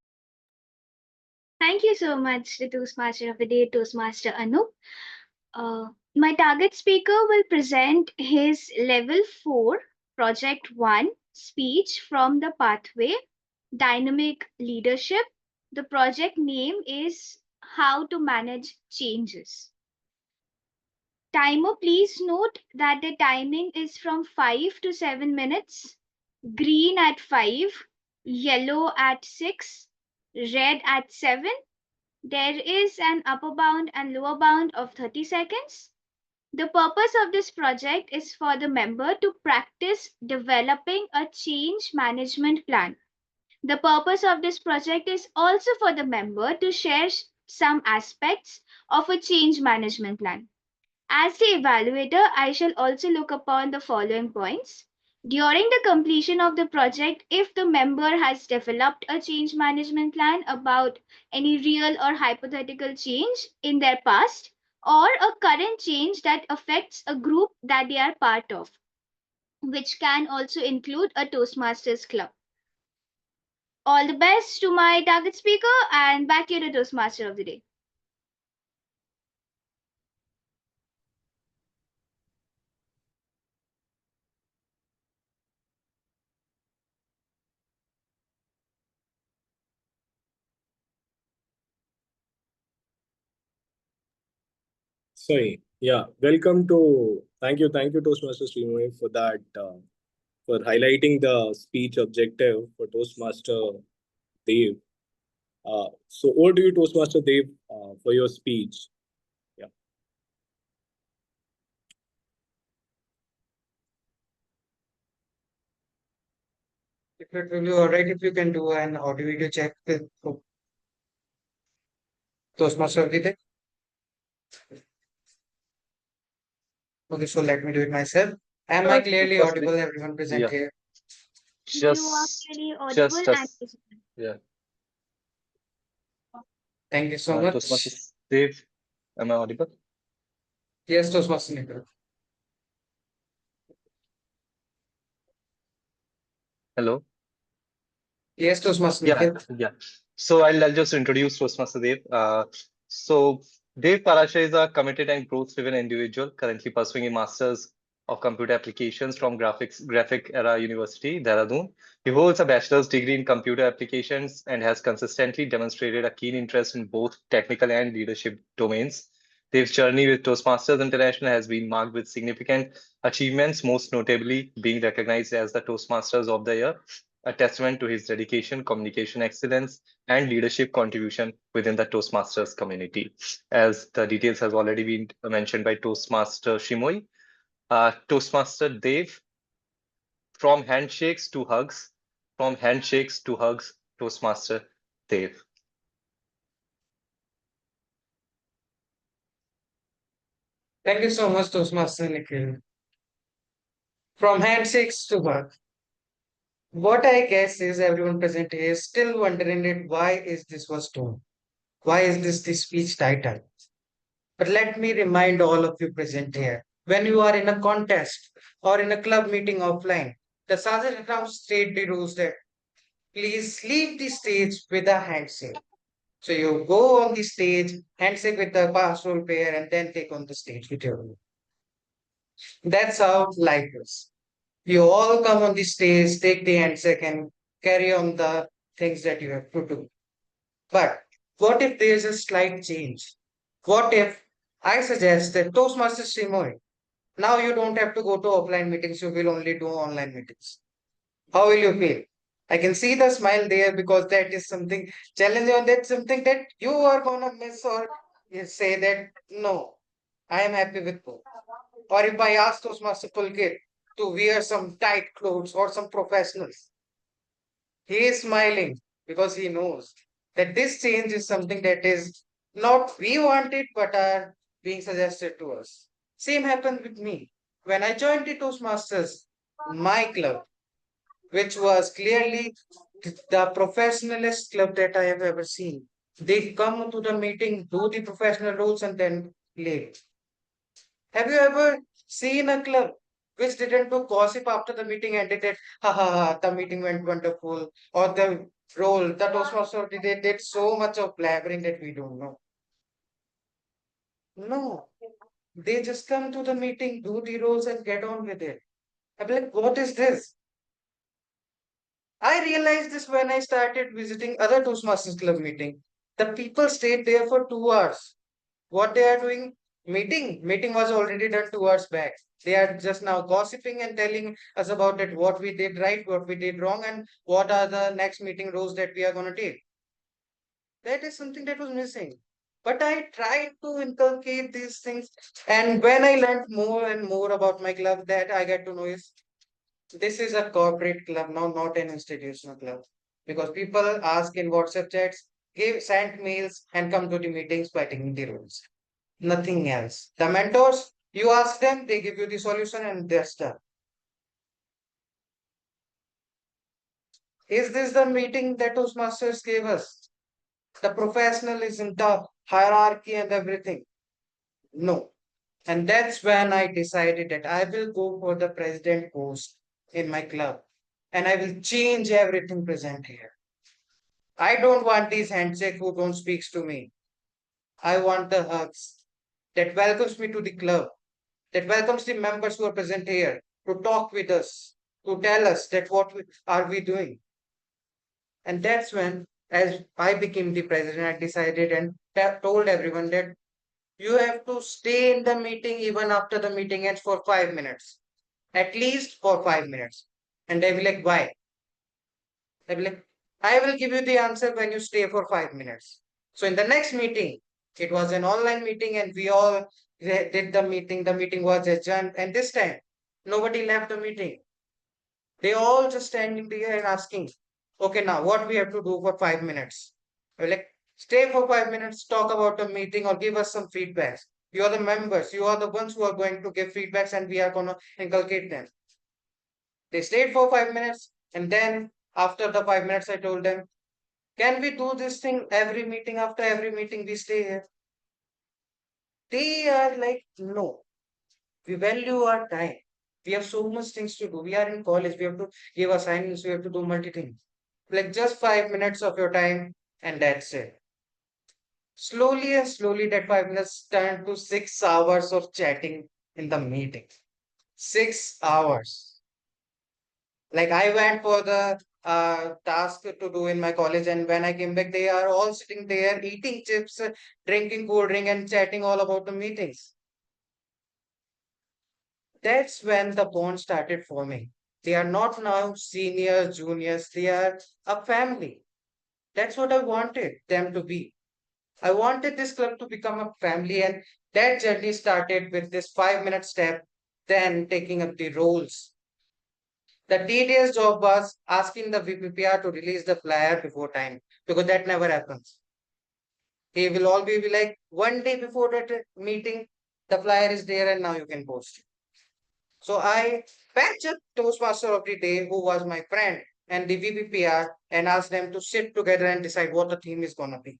Thank you so much, the Toastmaster of the Day, Toastmaster Anu. My target speaker will present his level 4 project 1 speech from the pathway dynamic leadership. The project name is how to manage changes. Timer, please note that the timing is from 5 to 7 minutes, green at 5, yellow at 6, red at 7. There is an upper bound and lower bound of 30 seconds. The purpose of this project is for the member to practice developing a change management plan. The purpose of this project is also for the member to share some aspects of a change management plan. As the evaluator, I shall also look upon the following points. During the completion of the project, if the member has developed a change management plan about any real or hypothetical change in their past, or a current change that affects a group that they are part of, which can also include a Toastmasters club. All the best to my target speaker, and back to the Toastmaster of the day. Sorry, yeah, thank you, Toastmaster Sri Moe, for that, for highlighting the speech objective for Toastmaster Dev. So over to you, Toastmaster Dev, for your speech. Yeah. If it will be all right, if you can do an audio video check with Toastmaster of the day. Okay, so let me do it myself. Am I First, clearly Firstly, audible, everyone present yeah, here? You are just, clearly audible just and as, visible. yeah, Thank you so much. Toastmaster Dave, am I audible? Yes, Toastmaster Nikhil. Hello? Yes, Toastmaster Yeah, Nikhil. yeah. So I'll just introduce Toastmaster Dev. So Dev Parasha is a committed and growth-driven individual currently pursuing a master's of computer applications from Graphic Era University, Dehradun. He holds a bachelor's degree in computer applications and has consistently demonstrated a keen interest in both technical and leadership domains. Dev's journey with Toastmasters International has been marked with significant achievements, most notably being recognized as the Toastmasters of the Year, a testament to his dedication, communication excellence, and leadership contribution within the Toastmasters community. As the details has already been mentioned by Toastmaster Shimoy, Toastmaster Dave, from handshakes to hugs, Toastmaster Dave. Thank you so much, Toastmaster Nikhil. From handshakes to work. What I guess is everyone present here is still wondering it, why is this was done? Why is this the speech title? But let me remind all of you present here. When you are in a contest or in a club meeting offline, the sergeant at arms state the rules that please leave the stage with a handshake. So you go on the stage, handshake with the pastoral pair, and then take on the stage with your. That's how life is. You all come on the stage, take the handshake, and carry on the things that you have to do. But what if there's a slight change? What if I suggest that Toastmasters Simoy, now you don't have to go to offline meetings, you will only do online meetings. How will you feel? I can see the smile there because that is something challenging, and that's something that you are gonna miss, or you say that no, I am happy with both. Or if I ask Toastmaster Pulkit to wear some tight clothes or some professionals, he is smiling because he knows that this change is something that is not we want it but are being suggested to us. Same happened with me. When I joined the Toastmasters, my club, which was clearly the professionalist club that I have ever seen. They come to the meeting, do the professional roles, and then leave. Have you ever seen a club which didn't do gossip after the meeting ended? It, ha ha ha, the meeting went wonderful, or the role, the Toastmaster, they did so much of blabbering that we don't know. No, they just come to the meeting, do the roles, and get on with it. I'm like, what is this? I realized this when I started visiting other Toastmasters Club meeting. The people stayed there for 2 hours. What they are doing? Meeting. Meeting was already done 2 hours back. They are just now gossiping and telling us about it, what we did right, what we did wrong, and what are the next meeting rules that we are going to take. That is something that was missing. But I tried to inculcate these things. And when I learned more and more about my club, that I get to know is this is a corporate club now, not an institutional club. Because people ask in WhatsApp chats, give send mails, and come to the meetings by taking the rules. Nothing else. The mentors, you ask them, they give you the solution, and they're done. Is this the meeting that Toastmasters gave us? The professionalism, the hierarchy, and everything? No. And that's when I decided that I will go for the president post in my club and I will change everything present here. I don't want these handshake who don't speaks to me. I want the hugs that welcomes me to the club, that welcomes the members who are present here to talk with us, to tell us that are we doing. And that's when, as I became the president, I decided and told everyone that you have to stay in the meeting even after the meeting ends for 5 minutes, at least for 5 minutes. And they will like, why? They'll be like, I will give you the answer when you stay for 5 minutes. So in the next meeting, it was an online meeting and we all did the meeting. The meeting was adjourned. And this time, nobody left the meeting. They all just standing there and asking, okay, now what we have to do for 5 minutes? We're like, stay for 5 minutes, talk about the meeting or give us some feedback. You are the members. You are the ones who are going to give feedbacks and we are going to inculcate them. They stayed for 5 minutes. And then after the 5 minutes, I told them, can we do this thing every meeting? After every meeting, we stay here. They are like, no, we value our time. We have so much things to do. We are in college. We have to give assignments. We have to do multi things. Like just 5 minutes of your time, and that's it. Slowly and slowly, that 5 minutes turned to 6 hours of chatting in the meeting. 6 hours. Like I went for the task to do in my college, and when I came back, they are all sitting there eating chips, drinking cold drink, and chatting all about the meetings. That's when the bond started forming. They are not now seniors, juniors, they are a family. That's what I wanted them to be. I wanted this club to become a family, and that journey started with this 5 minute step, then taking up the roles. The tedious job was asking the VPPR to release the flyer before time because that never happens. He will always be like, one day before that meeting, the flyer is there and now you can post it. So I patched up Toastmaster of the day, who was my friend, and the VPPR and asked them to sit together and decide what the theme is going to be.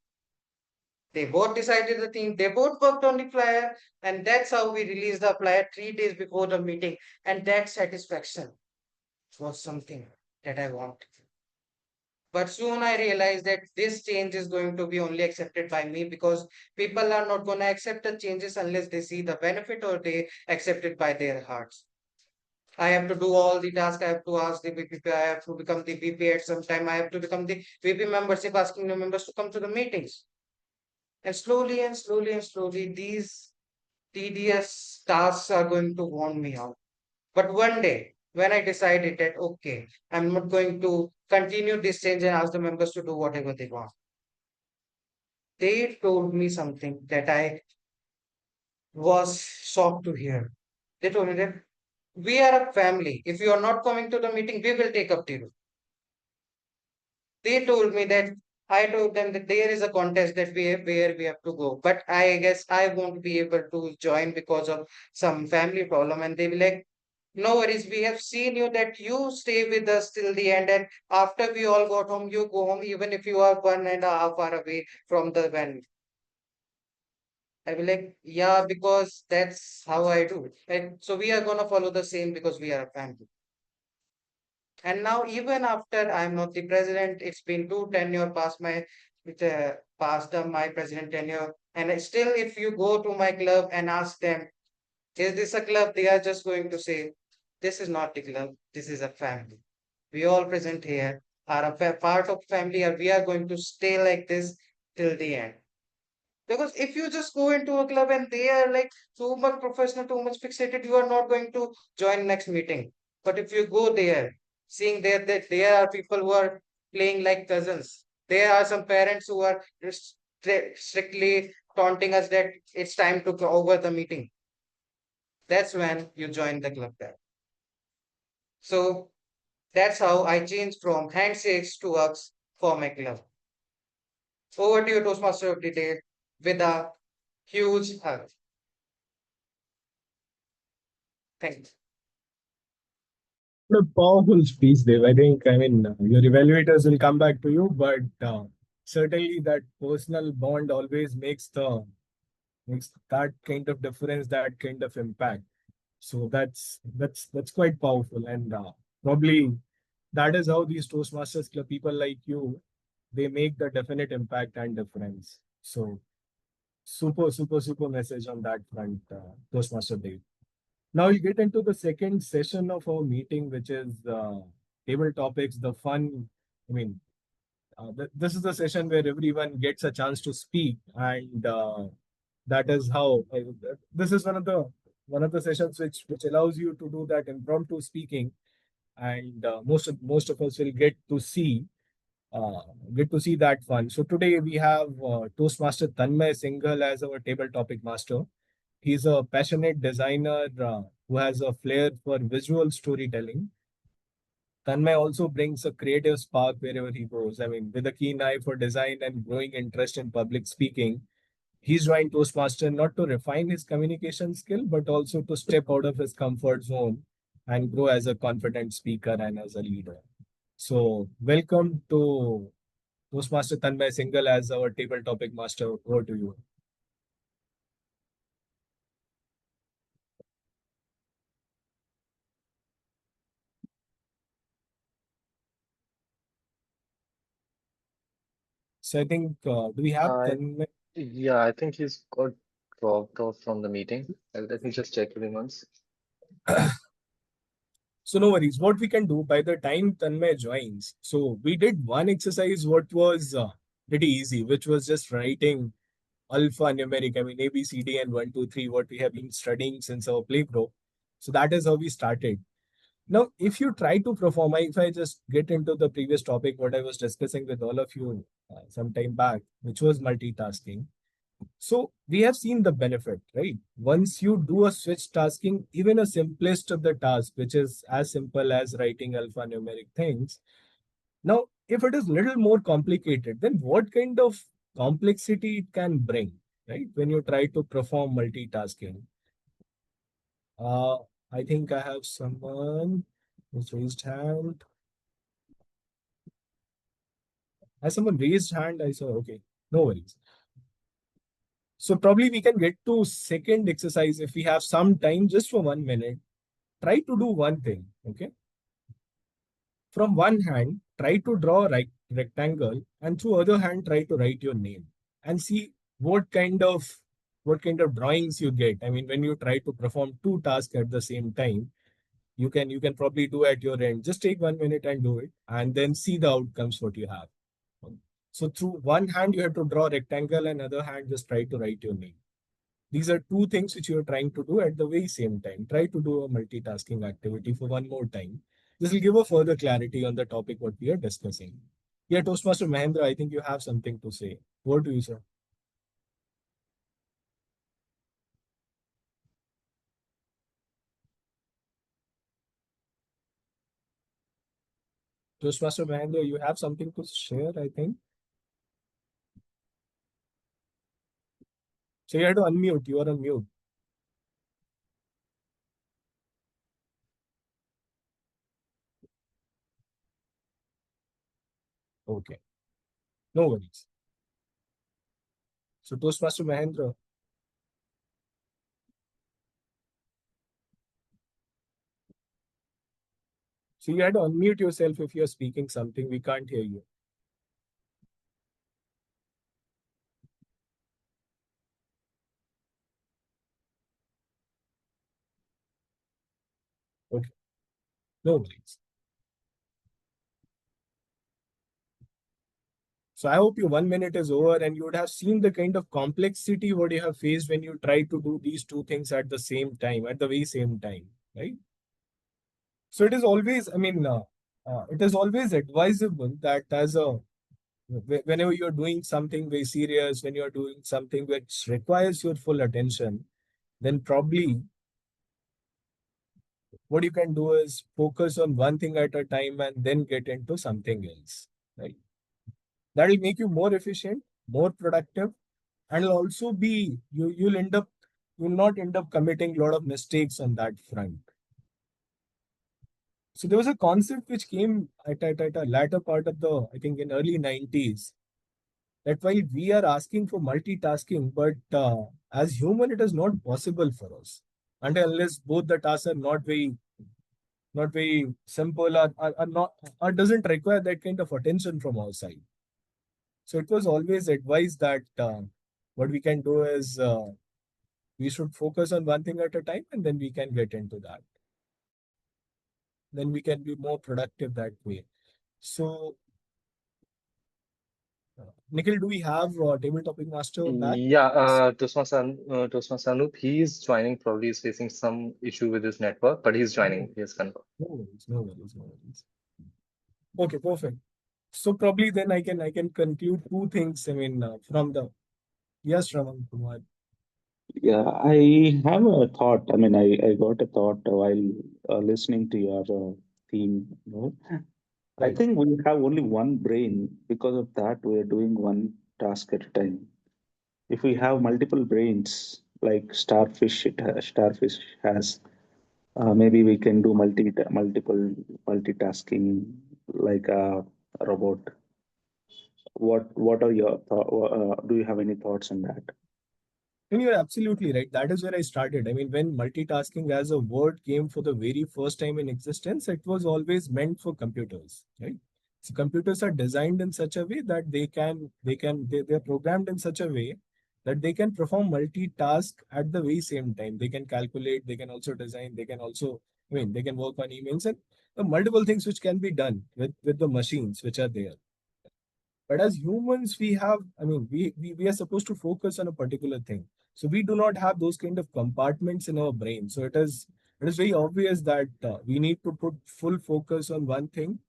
They both decided the theme, they both worked on the flyer, and that's how we released the flyer 3 days before the meeting. And that satisfaction was something that I wanted. But soon I realized that this change is going to be only accepted by me because people are not going to accept the changes unless they see the benefit or they accept it by their hearts. I have to do all the tasks. I have to ask the VP. I have to become the VP at some time. I have to become the VP membership, asking the members to come to the meetings. And slowly and slowly and slowly, these tedious tasks are going to warn me out. But one day, when I decided that, okay, I'm not going to continue this change and ask the members to do whatever they want, they told me something that I was shocked to hear. They told me that we are a family. If you are not coming to the meeting, we will take up the role. They told me that I told them that there is a contest that where we have to go, but I guess I won't be able to join because of some family problem. And they be like, no worries, we have seen you that you stay with us till the end, and after we all got home, you go home even if you are 1.5 hour away from the venue. I be like, yeah, because that's how I do it. And so we are gonna follow the same because we are a family. And now, even after I'm not the president, it's been two tenure past my president tenure. And still, if you go to my club and ask them, is this a club? They are just going to say, this is not the club. This is a family. We all present here are a part of family, and we are going to stay like this till the end. Because if you just go into a club and they are like too much professional, too much fixated, you are not going to join next meeting. But if you go there, seeing there that there are people who are playing like cousins, there are some parents who are just strictly taunting us that it's time to go over the meeting. That's when you join the club there. So that's how I changed from handshakes to hugs for my club. Over to you, Toastmaster of the day, with a huge hug. Thank you. What a powerful speech, Dev. Your evaluators will come back to you, but certainly that personal bond always makes that kind of difference, that kind of impact. So that's quite powerful, and probably that is how these Toastmasters club people like you, they make the definite impact and difference. So super message on that front, Toastmaster Dave. Now we get into the second session of our meeting, which is table topics, the fun. I mean, this is the session where everyone gets a chance to speak, and that is how this is one of the sessions which allows you to do that impromptu speaking, and most of us will uh, get to see that fun. So today we have Toastmaster Tanmay Singhal as our table topic master. He's a passionate designer who has a flair for visual storytelling. Tanmay also brings a creative spark wherever he goes. I mean, with a keen eye for design and growing interest in public speaking, He's joined Toastmaster not to refine his communication skill, but also to step out of his comfort zone and grow as a confident speaker and as a leader. So, welcome to Toastmaster Tanmay Singhal as our table topic master. Over to you. So, I think, do we have I Tanmay? Yeah, I think he's got dropped off from the meeting. Let me just check with him once. So no worries. What we can do by the time Tanmay joins, so we did one exercise what was pretty easy, which was just writing alphanumeric. I mean A B C D and 1 2 3, what we have been studying since our play group. So that is how we started. Now, if you try to perform, if I just get into the previous topic, what I was discussing with all of you some time back, which was multitasking. So we have seen the benefit, right? Once you do a switch tasking, even a simplest of the task, which is as simple as writing alphanumeric things. Now, if it is little more complicated, then what kind of complexity it can bring, right? When you try to perform multitasking. Uh, I think I have someone who's raised hand. Has someone raised hand? I saw. Okay, no worries. So probably we can get to second exercise if we have some time, just for 1 minute. Try to do one thing. Okay. From one hand, try to draw a rectangle, and through other hand, try to write your name and see what kind of drawings you get. I mean, when you try to perform two tasks at the same time, you can probably do at your end. Just take 1 minute and do it, and then see the outcomes what you have. So through one hand, you have to draw a rectangle, and other hand, just try to write your name. These are two things which you are trying to do at the very same time. Try to do a multitasking activity for one more time. This will give a further clarity on the topic what we are discussing. Yeah, Toastmaster Mahendra, I think you have something to say. What do you, sir? Toastmaster Mahendra, you have something to share, I think. So you have to unmute. You are on mute. Okay. No worries. So Toastmaster Mahendra, so you had to unmute yourself if you are speaking something. We can't hear you. Okay. No worries. So I hope your 1 minute is over and you would have seen the kind of complexity what you have faced when you try to do these two things at the same time, at the very same time, right? So it is always, it is always advisable that whenever you're doing something very serious, when you're doing something which requires your full attention, then probably what you can do is focus on one thing at a time and then get into something else, right? That will make you more efficient, more productive, and will also be you'll not end up committing a lot of mistakes on that front. So there was a concept which came at a latter part of the, I think in early 90s, that while we are asking for multitasking, but as human it is not possible for us until unless both the tasks are not very simple, or not, or doesn't require that kind of attention from our side. So it was always advised that what we can do is we should focus on one thing at a time and then we can get into that. Then we can be more productive that way. So, Nikhil, do we have table topic master back? Yeah, Yes. Toastmaster Anup, he's joining. Probably he's facing some issue with his network, but he's No, joining. He has confirmed. no worries, no worries, no worries. Okay, perfect. So probably then I can conclude two things. I mean, from the yes, Raman Kumar. Yeah, I have a thought. I mean, I got a thought while listening to your theme. I Right. think we have only one brain. Because of that, we are doing one task at a time. if we have multiple brains, like starfish has, maybe we can do multiple multitasking like a robot. What are your do you have any thoughts on that? And you're absolutely right. That is where I started. I mean, when multitasking as a word came for the very first time in existence, it was always meant for computers, right? So computers are designed in such a way that they're programmed in such a way that they can perform multitask at the very same time. They can calculate, they can also design, they can also, I mean, they can work on emails and multiple things which can be done with the machines which are there. But as humans, we have, I mean, we are supposed to focus on a particular thing. So we do not have those kind of compartments in our brain. So it is very obvious that we need to put full focus on one thing,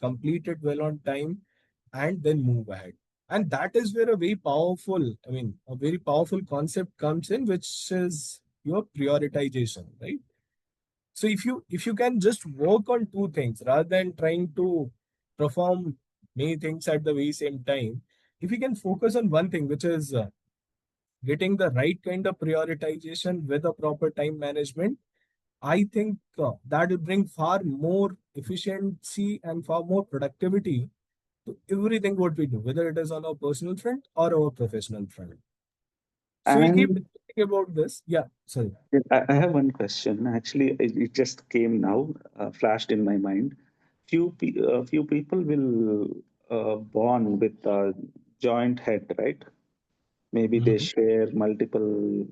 complete it well on time, and then move ahead. And that is where a very powerful, I mean, a very powerful concept comes in, which is your prioritization, right? So if you can just work on two things rather than trying to perform many things at the very same time, if you can focus on one thing, which is getting the right kind of prioritization with a proper time management, I think that will bring far more efficiency and far more productivity to everything what we do, whether it is on our personal front or our professional front. So we'll keep And thinking about this. Yeah, sorry. I have one question. Actually, it just came now, flashed in my mind. Few people will born with a joint head, right? Maybe they Mhm. share multiple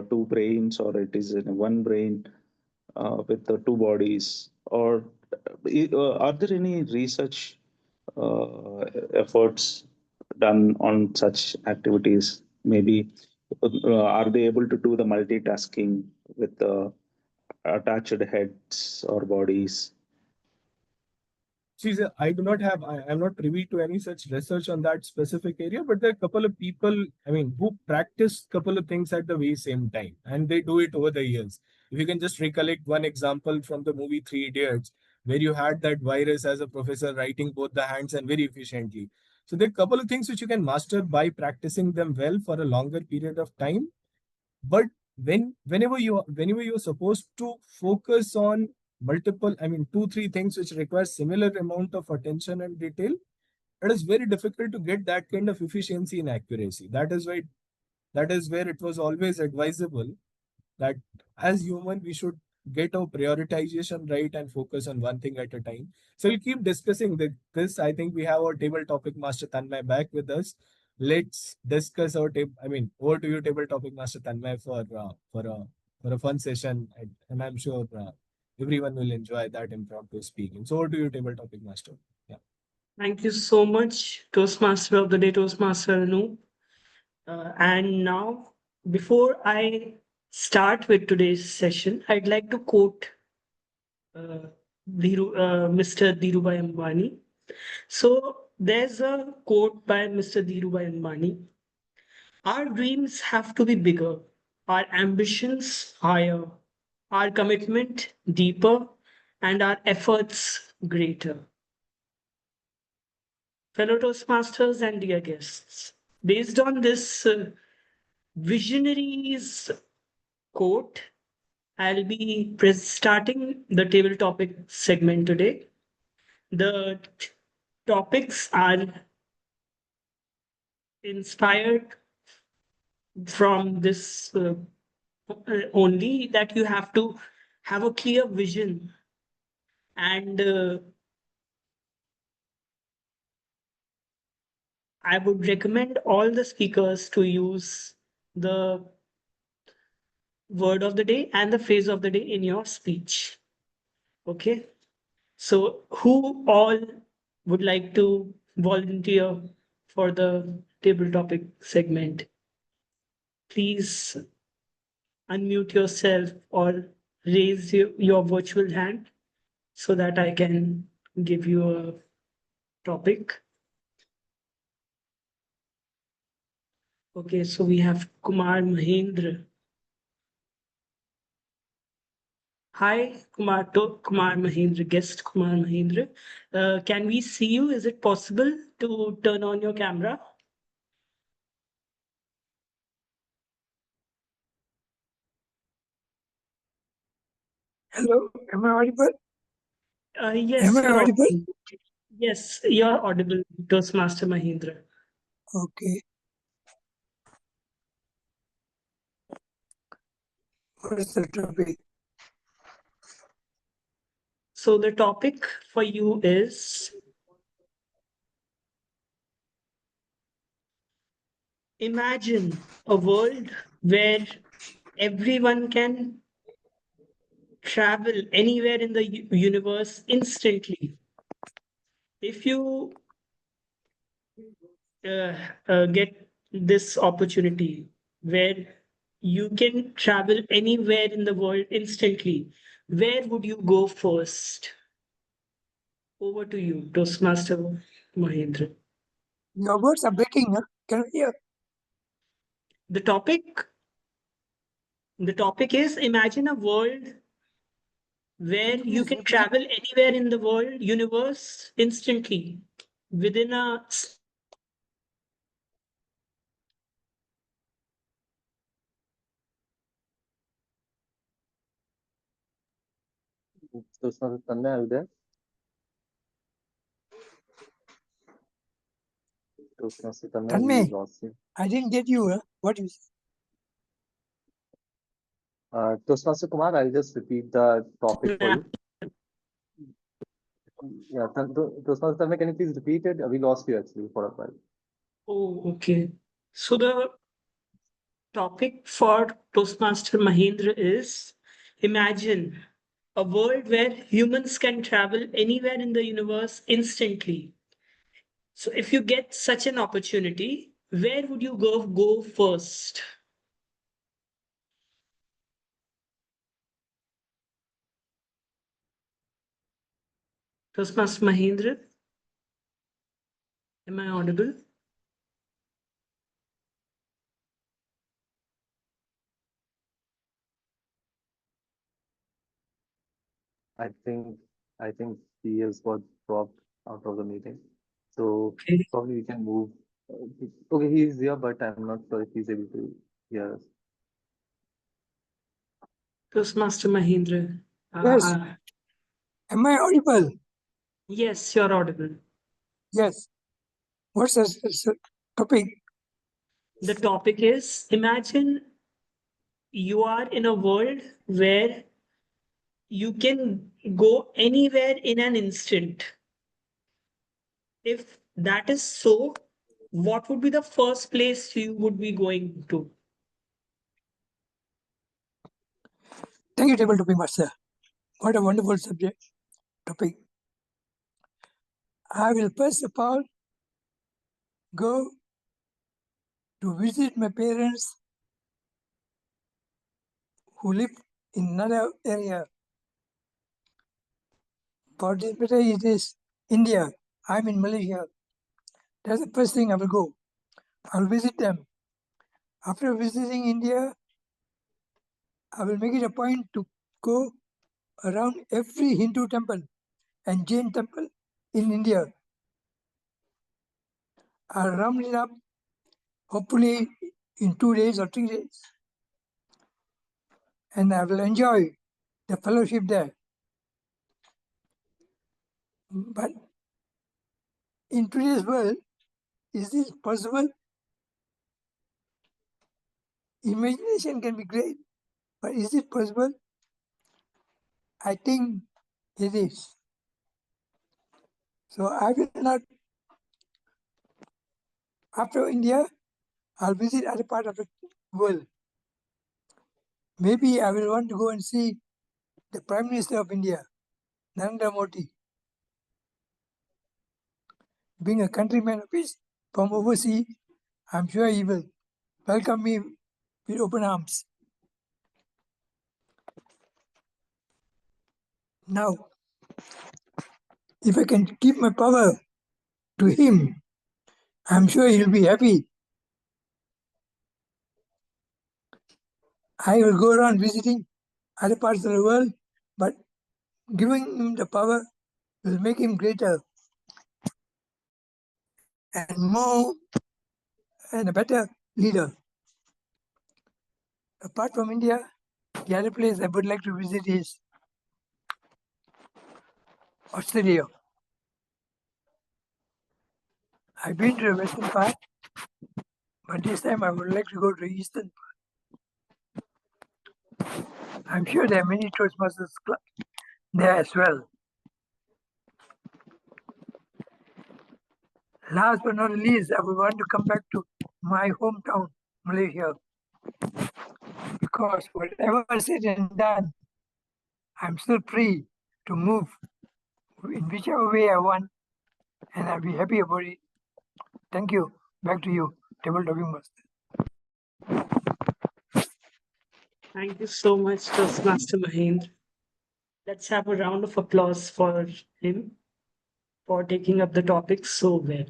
two brains, or it is in one brain with the two bodies. Or are there any research uh, efforts done on such activities? Maybe are they able to do the multitasking with the attached heads or bodies? See, sir, I do not have, I'm not privy to any such research on that specific area, but there are a couple of people, I mean, who practice couple of things at the very same time, and they do it over the years. If you can just recollect one example from the movie Three Idiots, where you had that virus as a professor writing both the hands and very efficiently. So there are a couple of things which you can master by practicing them well for a longer period of time. But whenever you're supposed to focus on multiple, I mean, two three things which require similar amount of attention and detail, it is very difficult to get that kind of efficiency and accuracy. That is where it was always advisable that as human we should get our prioritization right and focus on one thing at a time. So we'll keep discussing this. I think we have our table topic master Tanmay back with us. Let's discuss our table. I mean, over to you, table topic master Tanmay, for a fun session, and I'm sure everyone will enjoy that impromptu speaking. So over to you, table topic master. Yeah. Thank you so much, Toastmaster of the Day, Toastmaster Anu. And now, before I start with today's session, I'd like to quote uh, Mr. Dhirubhai Ambani. So, there's a quote by Mr. Dhirubhai Ambani. Our dreams have to be bigger, our ambitions higher, our commitment deeper, and our efforts greater. Fellow Toastmasters and dear guests, based on this visionary's quote, I'll be starting the table topic segment today. The topics are inspired from this only that you have to have a clear vision and I would recommend all the speakers to use the word of the day and the phrase of the day in your speech. Okay. So, who all would like to volunteer for the table topic segment? Please unmute yourself or raise your virtual hand so that I can give you a topic. Okay, so we have Kumar Mahendra. Hi, Kumar Mahendra, guest Kumar Mahendra. Can we see you? Is it possible to turn on your camera? Hello, am I audible? Yes, Am I you're audible? audible. Yes, you're audible, Toastmaster Mahindra. Okay. What is the topic? So the topic for you is imagine a world where everyone can travel anywhere in the universe instantly. If you uh, get this opportunity where you can travel anywhere in the world instantly, where would you go first? Over to you, Toastmaster Mahendra. Your words are breaking. Huh? Can you hear? The topic the topic is imagine a world where Can you you please can repeat it? travel anywhere in the world universe instantly within a Toastmaster Tanmay, are you there? Toastmaster Tanmay, we Tanmay, lost you. I didn't get you. Huh? What you said? Toastmaster Kumar, I'll just repeat the topic for you. Yeah, Toastmaster Tanmay, can you please repeat it? We lost you actually for a while. Oh, okay. So the topic for Toastmaster Mahendra is imagine a world where humans can travel anywhere in the universe instantly. So if you get such an opportunity, where would you go first? Toastmaster Mahendra, am I audible? I think I think he has got dropped out of the meeting. So Okay. probably we can move. Okay, he is here, but I'm not sure if he's able to hear us. Toastmaster Mahendra. Yes. Am I audible? Yes, you're audible. Yes. What's the topic? The topic is imagine you are in a world where you can go anywhere in an instant. If that is so, what would be the first place you would be going to? Thank you, Table Topic Master. What a wonderful subject topic. I will first of all go to visit my parents who live in another area. For this matter, it is India. I'm in Malaysia. That's the first thing I will go. I'll visit them. After visiting India, I will make it a point to go around every Hindu temple and Jain temple in India. I'll round it up, hopefully in 2 days or 3 days. And I will enjoy the fellowship there. But in today's world, is this possible? Imagination can be great, but is it possible? I think it is. So I will not, after India, I'll visit other part of the world. Maybe I will want to go and see the Prime Minister of India, Narendra Modi. Being a countryman of his from overseas, I'm sure he will welcome me with open arms. Now, if I can give my power to him, I'm sure he'll be happy. I will go around visiting other parts of the world, but giving him the power will make him greater and more and a better leader. Apart from India, the other place I would like to visit is Australia. I've been to the western part, but this time I would like to go to the eastern part. I'm sure there are many Toastmasters clubs there as well. Last but not least, I would want to come back to my hometown, Malaysia, because whatever said and done, I'm still free to move in whichever way I want, and I'll be happy about it. Thank you. Back to you, Table Talking Master. Thank you so much, Toastmaster Mahendra. Let's have a round of applause for him for taking up the topic so well.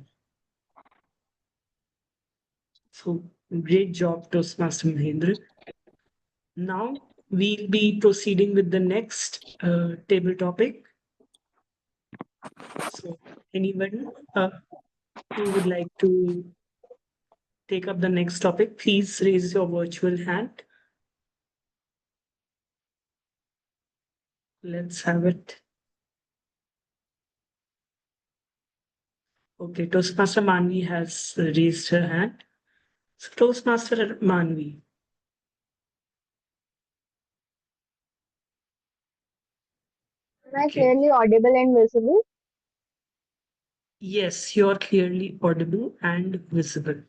So, great job, Toastmaster Mahendra. Now, we'll be proceeding with the next table topic. So, anyone who would like to take up the next topic, please raise your virtual hand. Let's have it. Okay, Toastmaster Manvi has raised her hand. So, Toastmaster Manvi. Am I clearly audible and visible? Yes, you are clearly audible and visible.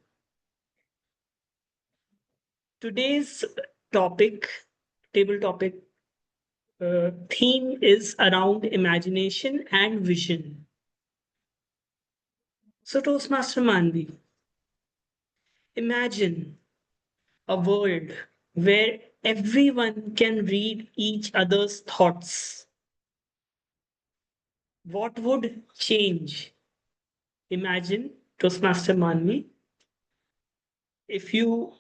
Today's topic, table topic, theme is around imagination and vision. So, Toastmaster Manvi, imagine a world where everyone can read each other's thoughts. What would change? Imagine, Toastmaster Manvi, if you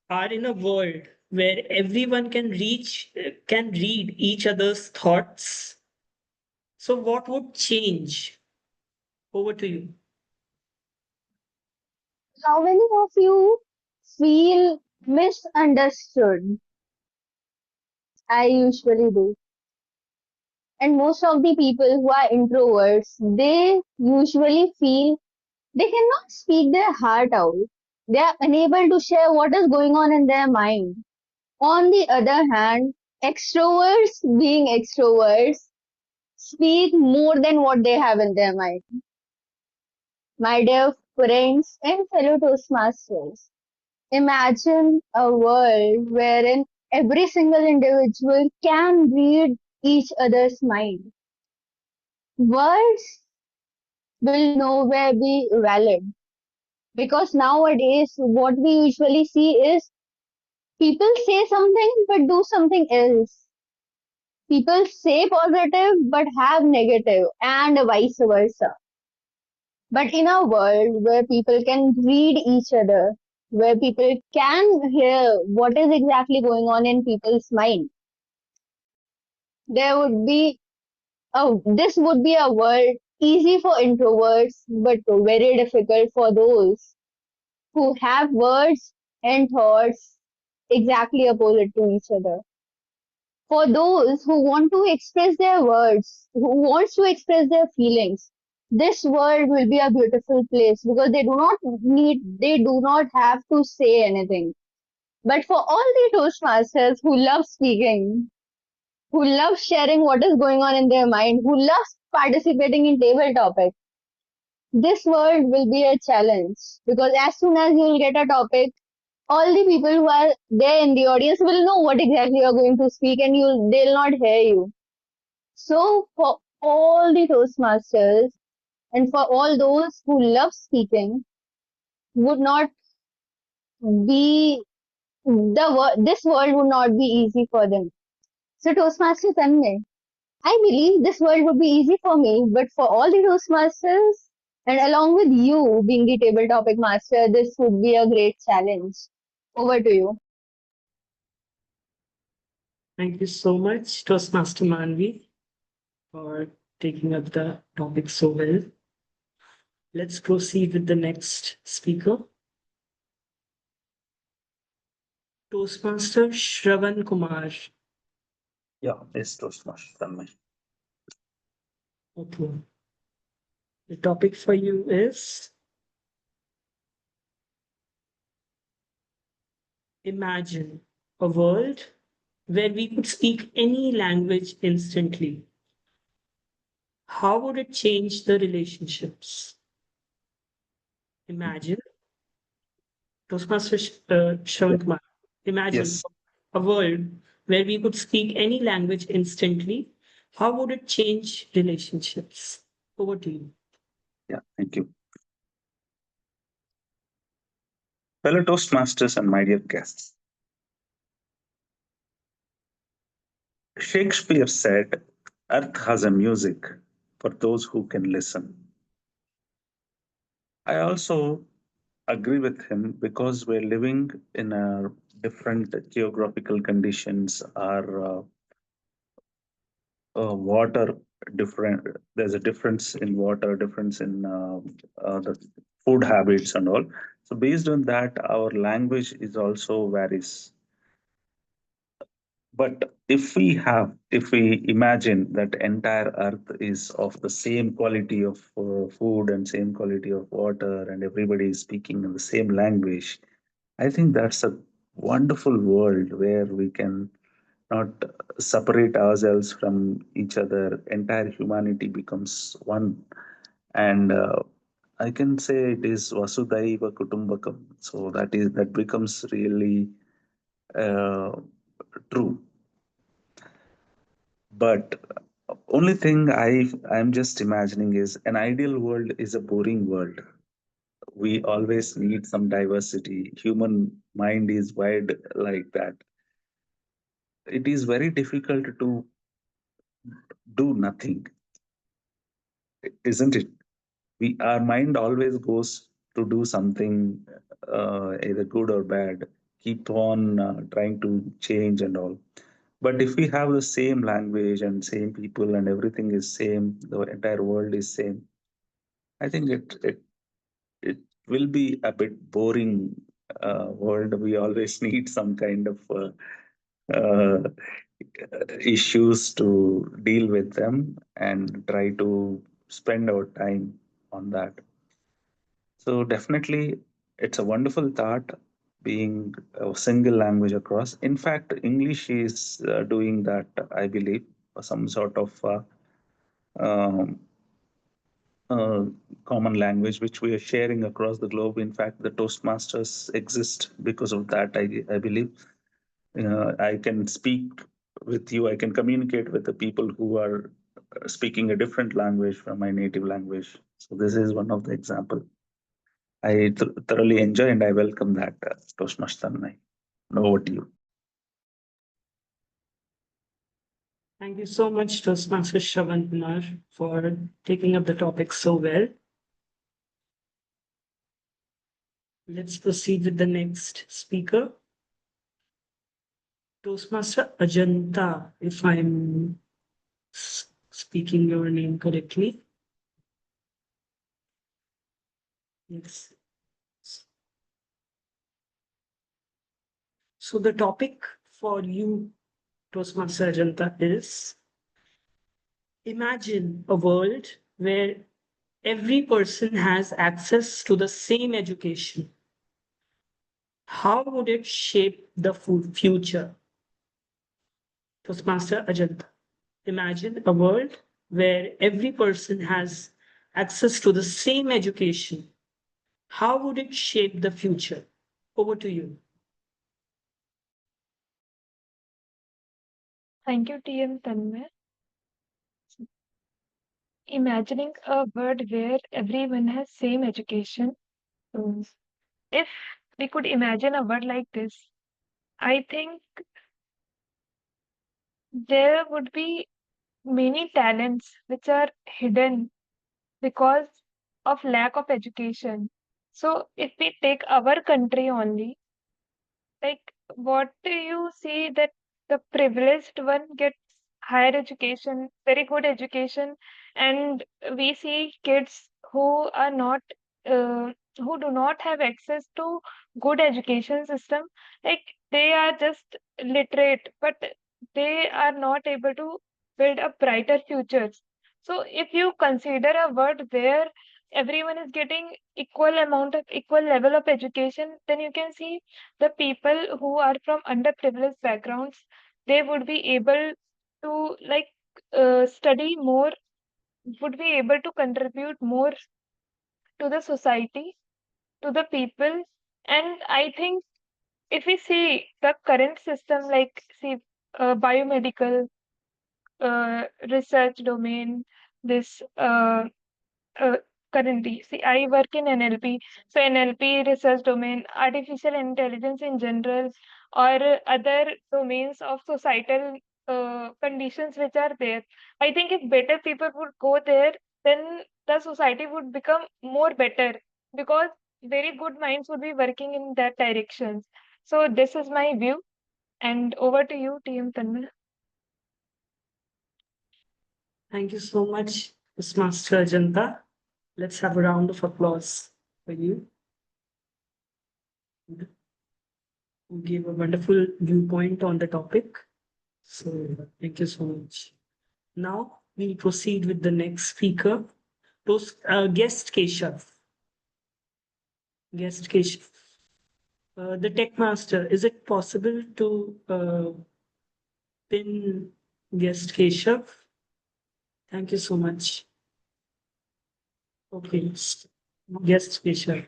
are in a world where everyone can read each other's thoughts. So what would change? Over to you. How many of you feel misunderstood? I usually do. And most of the people who are introverts, they usually feel they cannot speak their heart out. They are unable to share what is going on in their mind. On the other hand, extroverts, being extroverts, speak more than what they have in their mind. My dear friends and fellow Toastmasters, imagine a world wherein every single individual can read each other's mind. Words will nowhere be valid because nowadays what we usually see is people say something but do something else. People say positive but have negative and vice versa. But in a world where people can read each other, where people can hear what is exactly going on in people's mind, there would be this would be a world easy for introverts but very difficult for those who have words and thoughts exactly opposite to each other. For those who want to express their words, who wants to express their feelings, this world will be a beautiful place because they do not have to say anything. But for all the Toastmasters who love speaking, who love sharing what is going on in their mind, who loves participating in table topics, this world will be a challenge because as soon as you will get a topic, all the people who are there in the audience will know what exactly you are going to speak and they'll not hear you. So for all the Toastmasters and for all those who love speaking would not be this world would not be easy for them. So Toastmaster Tanmay, I believe this world would be easy for me, but for all the Toastmasters and along with you being the table topic master, this would be a great challenge. Over to you. Thank you so much, Toastmaster Manvi, for taking up the topic so well. Let's proceed with the next speaker. Toastmaster Shravan Kumar. Yeah, it's Toastmaster Tanmay. Okay. The topic for you is imagine a world where we could speak any language instantly. How would it change the relationships? Imagine, Toastmaster Yeah. Shravan Kumar, imagine Yes. a world where we could speak any language instantly. How would it change relationships? Over to you. Yeah. Thank you. Fellow Toastmasters and my dear guests, Shakespeare said, Earth has a music for those who can listen. I also agree with him because we're living in a different geographical conditions. Our water different. There's a difference in water, difference in the food habits and all. So based on that, our language is also varies. But if we imagine that entire Earth is of the same quality of food and same quality of water, and everybody is speaking in the same language, I think that's a wonderful world where we can not separate ourselves from each other. Entire humanity becomes one, and I can say it is Vasudhaiva Kutumbakam. So that becomes really uh, true. But only thing I'm just imagining is an ideal world is a boring world. We always need some diversity. Human mind is wired like that. It is very difficult to do nothing, isn't it? Our mind always goes to do something, either good or bad. Keep on trying to change and all. But if we have the same language and same people and everything is same, the entire world is same, I think it will be a bit boring world. We always need some kind of uh, issues to deal with them and try to spend our time on that. So definitely, it's a wonderful thought being a single language across. In fact, English is doing that, I believe, some sort of um, uh, common language which we are sharing across the globe. In fact, the Toastmasters exist because of that, I believe. I can speak with you, I can communicate with the people who are speaking a different language from my native language. So, this is one of the example. I thoroughly enjoy and I welcome that, Toastmaster Tanmay. Now over to you. Thank you so much, Toastmaster Shravan Kumar, for taking up the topic so well. Let's proceed with the next speaker, Toastmaster Ajanta, if I'm speaking your name correctly. Yes. So the topic for you, Toastmaster Ajanta, is imagine a world where every person has access to the same education. How would it shape the future? Toastmaster Ajanta. Imagine a world where every person has access to the same education. How would it shape the future? Over to you. Thank you, TM Tanmay. Imagining a world where everyone has same education. Um, if we could imagine a world like this, I think there would be many talents which are hidden because of lack of education. So if we take our country only, like what do you see that the privileged one gets higher education, very good education, and we see kids who are not who do not have access to good education system, like they are just literate, but they are not able to build a brighter futures. So if you consider a world where everyone is getting equal level of education, then you can see the people who are from underprivileged backgrounds, they would be able to like study more, would be able to contribute more to the society, to the people. And I think if we see the current system, like see biomedical research domain, this uh, currently see I work in NLP, so NLP research domain, artificial intelligence in general, or other domains of societal conditions which are there. I think if better people would go there, then the society would become more better, because very good minds would be working in that direction. So this is my view, and over to you, TM Tanmay. Thank you so much, Miss Master Ajanta. Let's have a round of applause for you. You gave a wonderful viewpoint on the topic. So thank you so much. Now we proceed with the next speaker, guest Keshav. Guest Keshav. The Tech Master, is it possible to pin guest Keshav? Thank you so much. Okay, guest Keshav.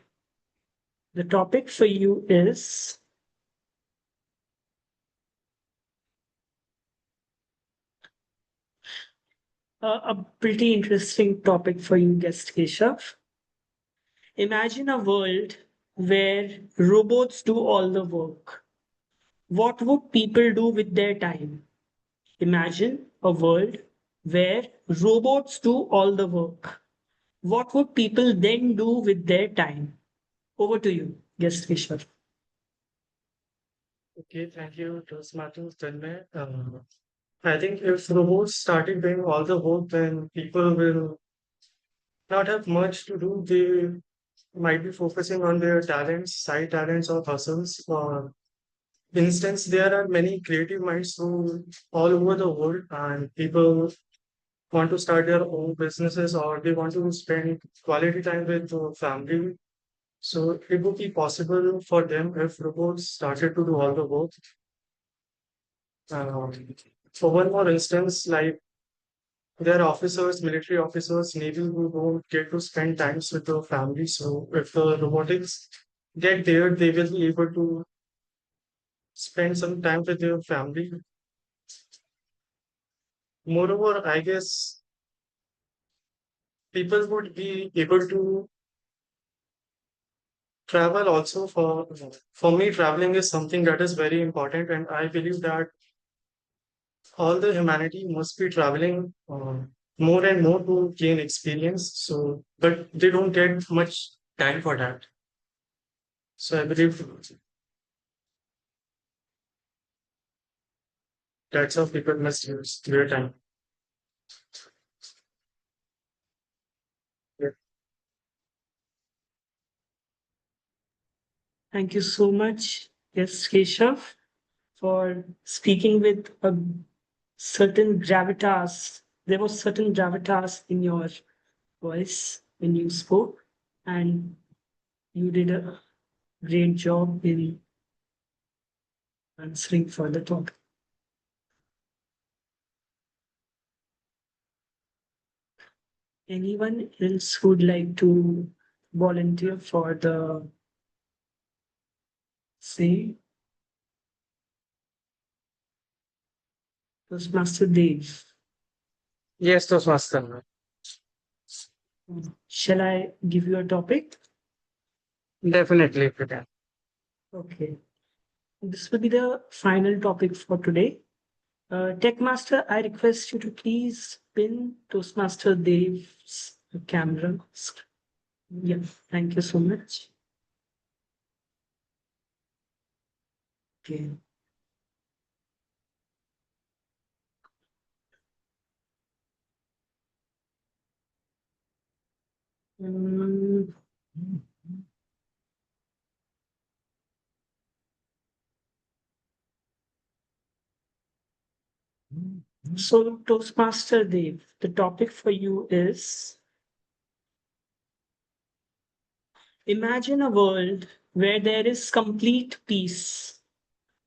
The topic for you is a pretty interesting topic for you, guest Keshav. Imagine a world where robots do all the work. What would people do with their time? Imagine a world where robots do all the work. What would people then do with their time? Over to you, guest Kishore. Okay, thank you, Toastmasters Tanmay. I think if robots started doing all the work, then people will not have much to do. They might be focusing on their talents, side talents, or hustles. For instance, there are many creative minds who all over the world, and people want to start their own businesses or they want to spend quality time with family. So it would be possible for them if robots started to do all the work. Um, for one more instance, like there are officers, military officers, Navy who don't get to spend times with their family. So if the robotics get there, they will be able to spend some time with their family. Moreover, I guess people would be able to travel also. For me, traveling is something that is very important, and I believe that all the humanity must be traveling more and more to gain experience. So, but they don't get much time for that. So I believe that's how people must use their time. Yeah. Thank you so much, guest Keshav, for speaking with a certain gravitas. There was certain gravitas in your voice when you spoke, and you did a great job in answering for the topic. Anyone else would like to volunteer for the say? Master Dave. Yes, Toastmaster. Shall I give you a topic? Definitely, if you can. Okay. This will be the final topic for today. Tech Master, I request you to please pin Toastmaster Dave's camera. Yeah, thank you so much. Okay. Mm, So, Toastmaster Dev, the topic for you is imagine a world where there is complete peace.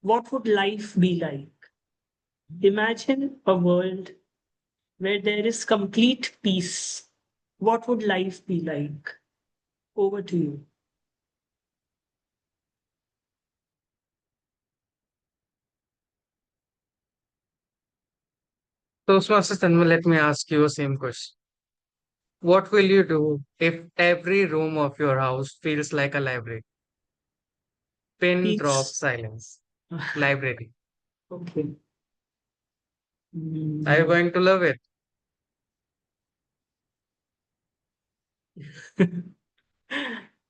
What would life be like? Imagine a world where there is complete peace. What would life be like? Over to you. Toastmasters, then let me ask you the same question. What will you do if every room of your house feels like a library? Pin drop Peace. silence. Library. Okay. Are you going to love it?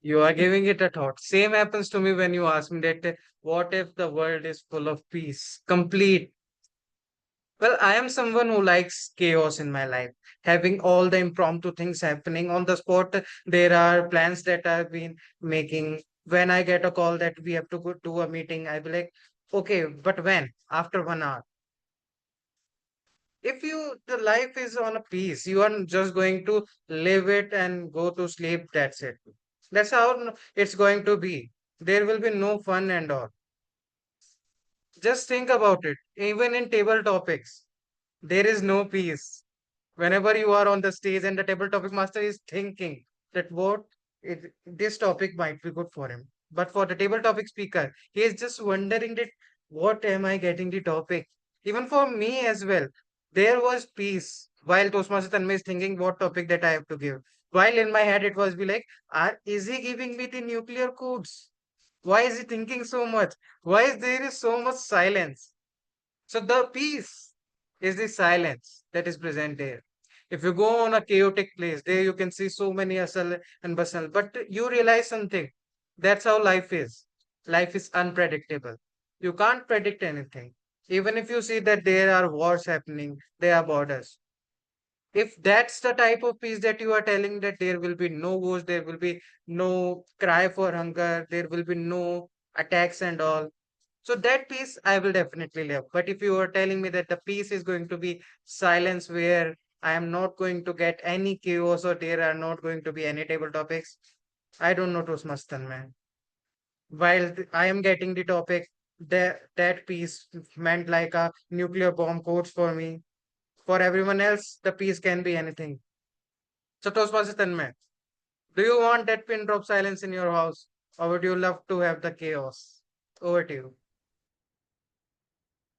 You are giving it a thought. Same happens to me when you ask me that what if the world is full of peace, complete. Well, I am someone who likes chaos in my life, having all the impromptu things happening on the spot. There are plans that I've been making. When I get a call that we have to go to a meeting, I'll be like, okay, but when? After 1 hour. If the life is on a piece, you are just going to live it and go to sleep. That's it. That's how it's going to be. There will be no fun and all. Just think about it. Even in table topics, there is no peace. Whenever you are on the stage and the table topic master is thinking that this topic might be good for him. But for the table topic speaker, he is just wondering that what am I getting the topic? Even for me as well, there was peace while Toastmaster Tanmay is thinking what topic that I have to give. While in my head it was be like, is he giving me the nuclear codes? Why is he thinking so much? Why is there is so much silence? So the peace is the silence that is present there. If you go on a chaotic place, there you can see so many hustle and bustle. But you realize something. That's how life is. Life is unpredictable. You can't predict anything. Even if you see that there are wars happening, there are borders. If that's the type of peace that you are telling, that there will be no wars, there will be no cry for hunger, there will be no attacks and all, so that piece I will definitely live. But if you are telling me that the piece is going to be silence where I am not going to get any chaos or there are not going to be any table topics, I don't know Toastmaster man. While I am getting the topic, that piece meant like a nuclear bomb codes for me. For everyone else, the piece can be anything. So Toastmaster man, do you want that pin drop silence in your house or would you love to have the chaos? Over to you.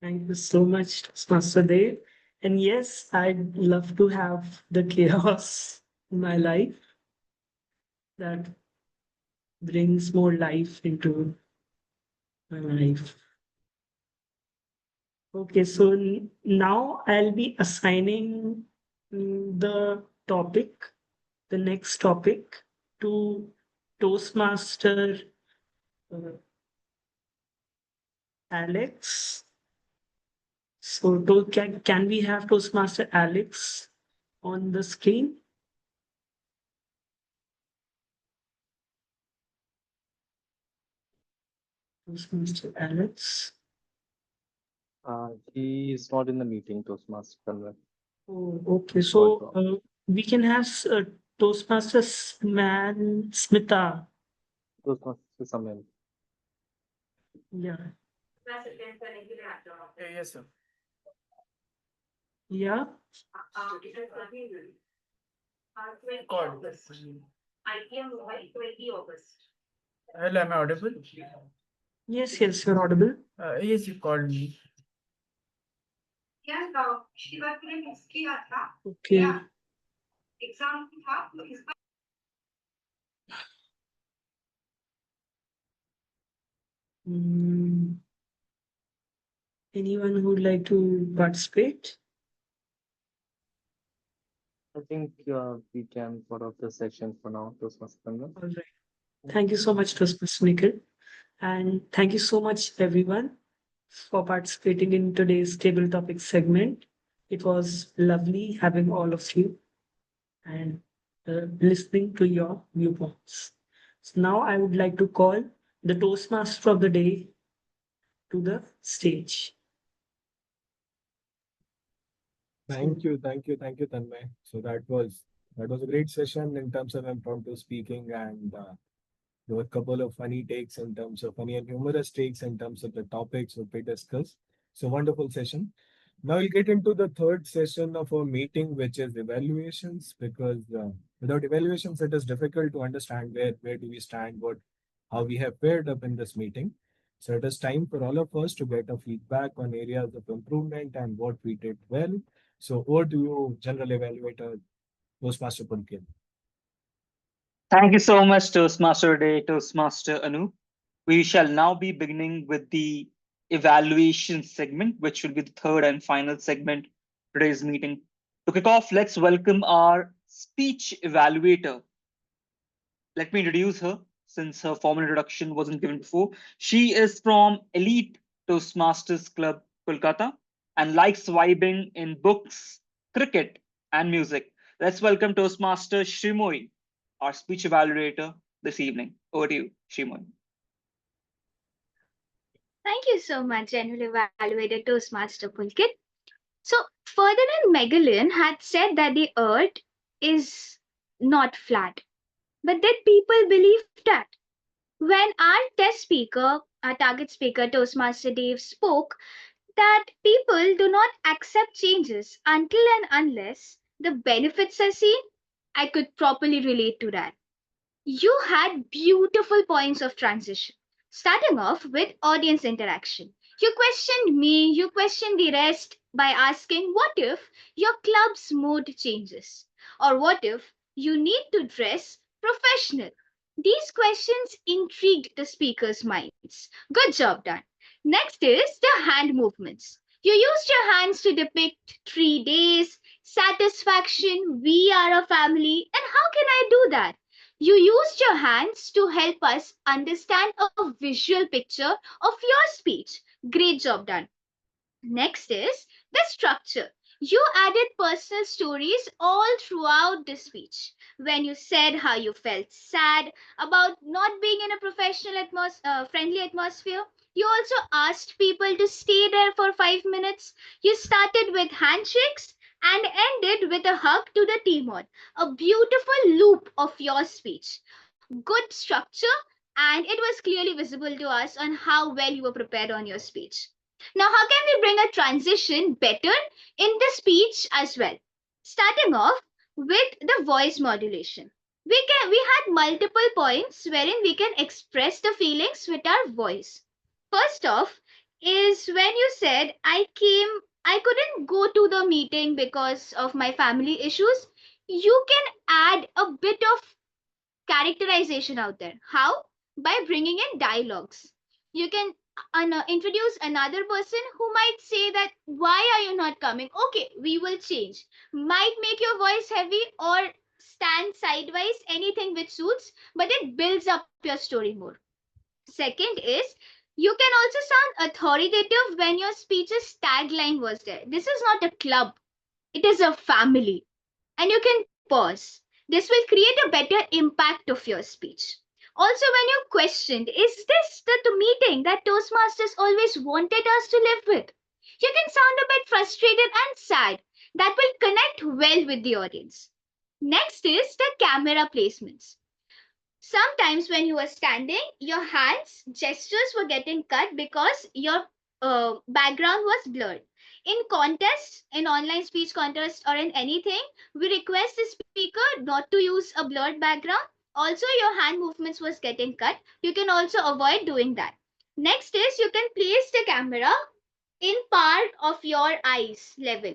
Thank you so much, Master Dev. And yes, I'd love to have the chaos in my life that brings more life into my life. Okay, so now I'll be assigning the next topic to Toastmaster uh, Alex. So can we have Toastmaster Alex on the screen? Toastmaster Alex. He is not in the meeting, Toastmaster. Oh, okay. Got So dropped. we can have Toastmaster Smita. Toastmaster Samir. Yeah. Yes, sir. Yeah. Called. Hello, am I audible? Yes, yes, you're audible. Yes, you called me. Okay. Mm, anyone who would like to participate? I think we can put off the session for now, Toastmaster. All right. Thank you so much, Toastmaster Nikhil. And thank you so much, everyone, for participating in today's table topic segment. It was lovely having all of you and listening to your viewpoints. So now I would like to call the Toastmaster of the day to the stage. Thank you, Tanmay. So that was a great session in terms of impromptu speaking, and there were a couple of funny takes in terms of funny and humorous takes in terms of the topics that we discussed. So wonderful session. Now we'll get into the third session of our meeting, which is evaluations, because without evaluations, it is difficult to understand where do we stand, how we have paired up in this meeting. So it is time for all of us to get a feedback on areas of improvement and what we did well. So over to you, General Evaluator Toastmaster Pulkit. Thank you so much, Toastmaster Day, Toastmaster Anu. We shall now be beginning with the evaluation segment, which will be the third and final segment of today's meeting. To kick off, let's welcome our speech evaluator. Let me introduce her since her formal introduction wasn't given before. She is from Elite Toastmasters Club, Kolkata, and likes vibing in books, cricket, and music. Let's welcome Toastmaster Shrimoy, our speech evaluator this evening. Over to you, Shrimoy. Thank you so much, General Evaluator Toastmaster Pulkit. So, Ferdinand Magellan had said that the earth is not flat, but did people believe that? When our test speaker, our target speaker, Toastmaster Dave, spoke that people do not accept changes until and unless the benefits are seen, I could properly relate to that. You had beautiful points of transition, starting off with audience interaction. You questioned me, you questioned the rest by asking, what if your club's mood changes? Or what if you need to dress professional? These questions intrigued the speaker's minds. Good job done. Next is the hand movements. You used your hands to depict 3 days, satisfaction, we are a family, and how can I do that? You used your hands to help us understand a visual picture of your speech. Great job done. Next is the structure. You added personal stories all throughout the speech. When you said how you felt sad about not being in a professional friendly atmosphere, you also asked people to stay there for 5 minutes. You started with handshakes and ended with a hug to the team on. A beautiful loop of your speech. Good structure, and it was clearly visible to us on how well you were prepared on your speech. Now, how can we bring a transition better in the speech as well? Starting off with the voice modulation. We had multiple points wherein we can express the feelings with our voice. First off is when you said I couldn't go to the meeting because of my family issues. You can add a bit of characterization out there. How? By bringing in dialogues. You can introduce another person who might say that, why are you not coming? Okay, we will change. Might make your voice heavy or stand sideways, anything which suits, but it builds up your story more. Second is, you can also sound authoritative when your speech's tagline was there. This is not a club, it is a family, and you can pause. This will create a better impact of your speech. Also, when you questioned, is this the meeting that Toastmasters always wanted us to live with? You can sound a bit frustrated and sad. That will connect well with the audience. Next is the camera placements. Sometimes when you were standing, your hands gestures were getting cut because your background was blurred. In contests, in online speech contests, or in anything, we request the speaker not to use a blurred background. Also, your hand movements was getting cut. You can also avoid doing that. Next is you can place the camera in part of your eyes level.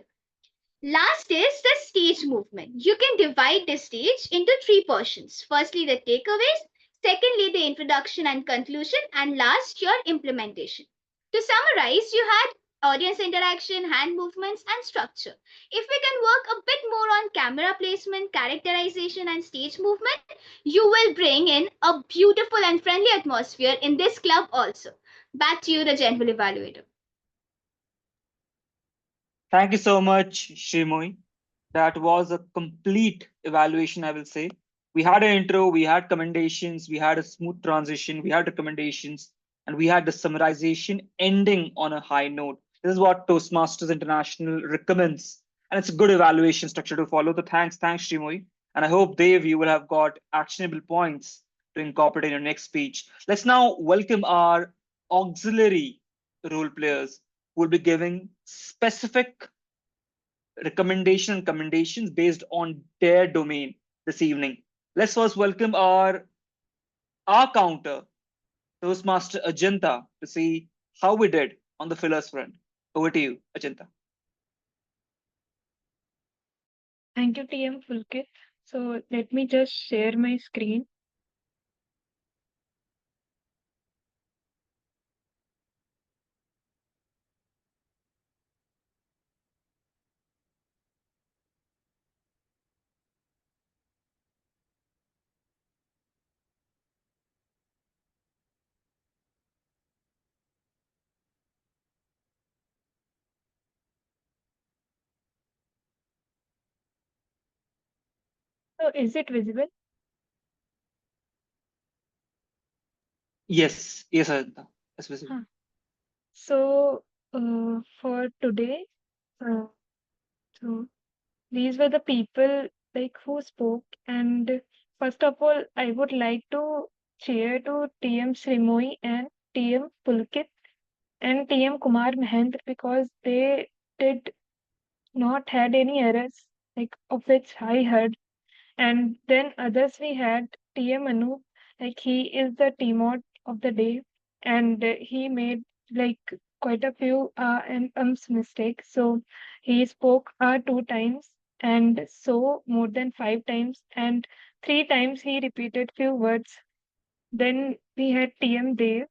Last is the stage movement. You can divide the stage into three portions. Firstly, the takeaways. Secondly, the introduction and conclusion. And last, your implementation. To summarize, you had audience interaction, hand movements, and structure. If we can work a bit more on camera placement, characterization, and stage movement, you will bring in a beautiful and friendly atmosphere in this club also. Back to you, the general evaluator. Thank you so much, Shrimoy. That was a complete evaluation, I will say. We had an intro, we had commendations, we had a smooth transition, we had recommendations, and we had the summarization ending on a high note. This is what Toastmasters International recommends and it's a good evaluation structure to follow. So thanks, Srimoy. And I hope, Dave, you will have got actionable points to incorporate in your next speech. Let's now welcome our auxiliary role players who will be giving specific recommendations based on their domain this evening. Let's first welcome our counter, Toastmaster Ajanta, to see how we did on the fillers front. Over to you, Ajanta. Thank you, TM Pulkit. So let me just share my screen. So is it visible? Yes, Ajanta. It's visible. Huh. So for today, uh, so these were the people like who spoke, and first of all, I would like to cheer to TM Srimoy and TM Pulkit and TM Kumar Mahend because they did not had any errors like of which I heard. And then others we had TM Anup, like he is the T-Mod of the day, and he made like quite a few and mistakes. So he spoke 2 times and so more than 5 times, and 3 times he repeated few words. Then we had TM Dev.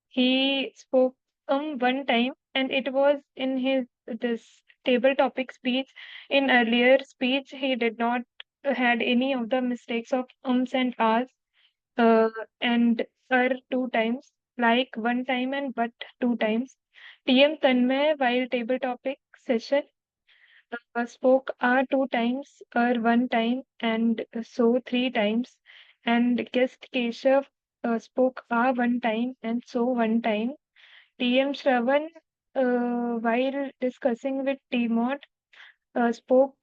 He spoke 1 time, and it was in his this table topic speech. In earlier speech, he did not had any of the mistakes of and ahs, uh, and 2 times, like 1 time and but 2 times. TM Tanmay, while table topic session, spoke 2 times or 1 time, and so 3 times. And guest Keshav spoke 1 time and so 1 time. TM Shravan, while discussing with TMOD, spoke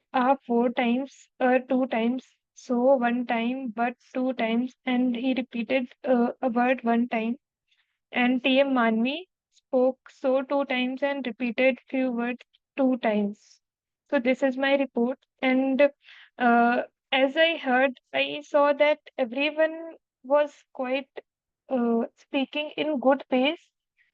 4 times or 2 times, so 1 time but 2 times, and he repeated a word 1 time. And TM Manvi spoke so 2 times and repeated few words 2 times. So this is my report. And as I heard, I saw that everyone was quite speaking in good pace.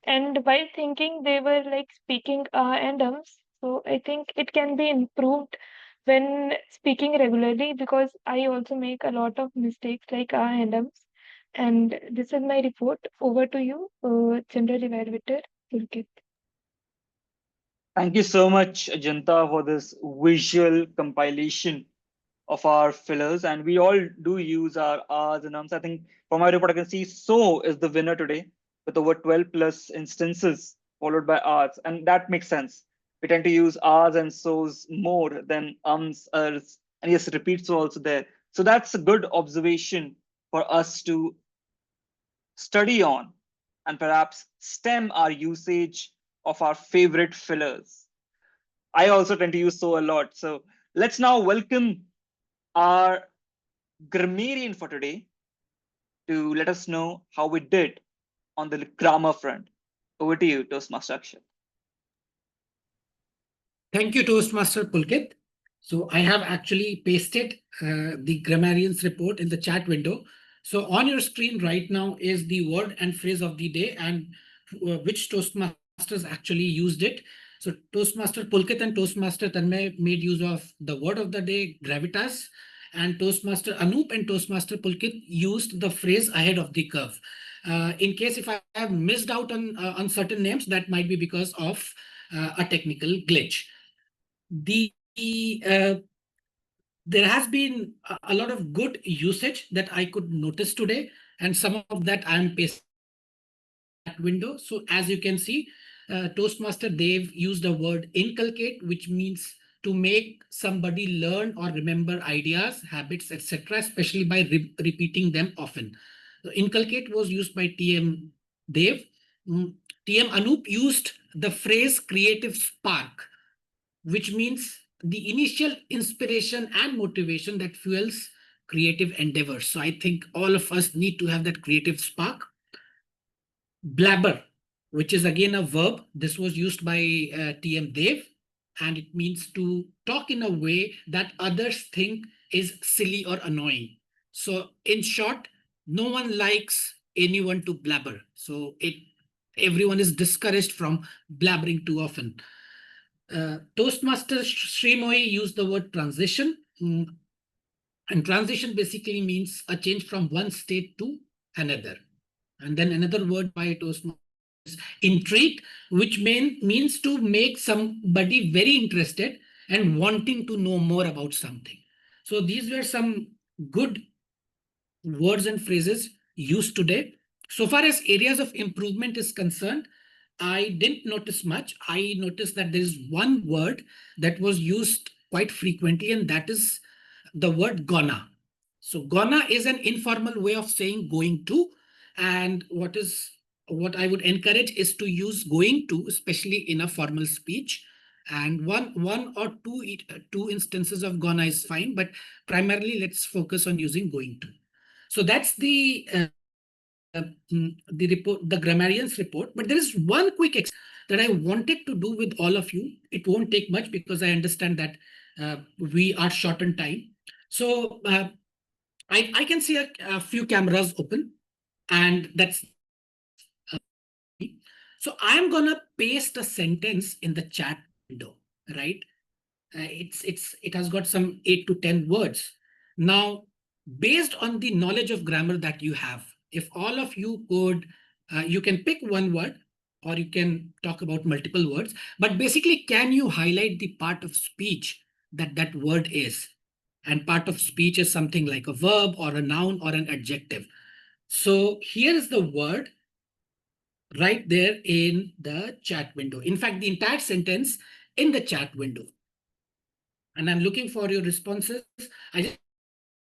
And while thinking, they were like speaking and ums. So I think it can be improved when speaking regularly because I also make a lot of mistakes like and ums. And this is my report. Over to you, General Evaluator Pulkit. Thank you so much, Ajanta, for this visual compilation of our fillers. And we all do use our R's and ums. I think from my report, I can see so is the winner today with over 12 plus instances followed by R's. And that makes sense. We tend to use R's and so's more than ers, and yes, repeats are also there. So that's a good observation for us to study on and perhaps stem our usage of our favorite fillers. I also tend to use so a lot. So let's now welcome our grammarian for today to let us know how we did on the grammar front. Over to you, Toastmaster Akshat. Thank you, Toastmaster Pulkit. So I have actually pasted the grammarian's report in the chat window. So on your screen right now is the word and phrase of the day and which Toastmasters actually used it. So Toastmaster Pulkit and Toastmaster Tanmay made use of the word of the day, gravitas, and Toastmaster Anup and Toastmaster Pulkit used the phrase ahead of the curve. In case if I have missed out on certain names, that might be because of a technical glitch. The there has been a lot of good usage that I could notice today, and some of that I am pasting in the chat window. So as you can see, Toastmaster Dave used the word inculcate, which means to make somebody learn or remember ideas, habits, etc., especially by repeating them often. So inculcate was used by TM Dave. TM Anup used the phrase creative spark, which means the initial inspiration and motivation that fuels creative endeavors. So I think all of us need to have that creative spark. Blabber, which is again a verb. This was used by TM Dev, and it means to talk in a way that others think is silly or annoying. So, in short, no one likes anyone to blabber. So, everyone is discouraged from blabbering too often. Toastmaster Srimoy used the word transition. And transition basically means a change from one state to another. And then another word by Toastmasters is intrigue, which means to make somebody very interested and wanting to know more about something. So these were some good words and phrases used today. So far as areas of improvement is concerned, I didn't notice much. I noticed that there is one word that was used quite frequently, and that is the word gonna. So gonna is an informal way of saying going to, and what I would encourage is to use going to, especially in a formal speech. And one or two instances of gonna is fine, but primarily let's focus on using going to. So that's the report, the grammarian's report. But there is one quick that I wanted to do with all of you. It won't take much because I understand that we are short on time. So I can see a few cameras open, and that's so I'm gonna paste a sentence in the chat window, right? It has got some 8 to 10 words. Now, based on the knowledge of grammar that you have, if all of you could, you can pick one word or you can talk about multiple words, but basically, can you highlight the part of speech that that word is? And part of speech is something like a verb or a noun or an adjective. So here is the word right there in the chat window. In fact, the entire sentence in the chat window. And I'm looking for your responses. I just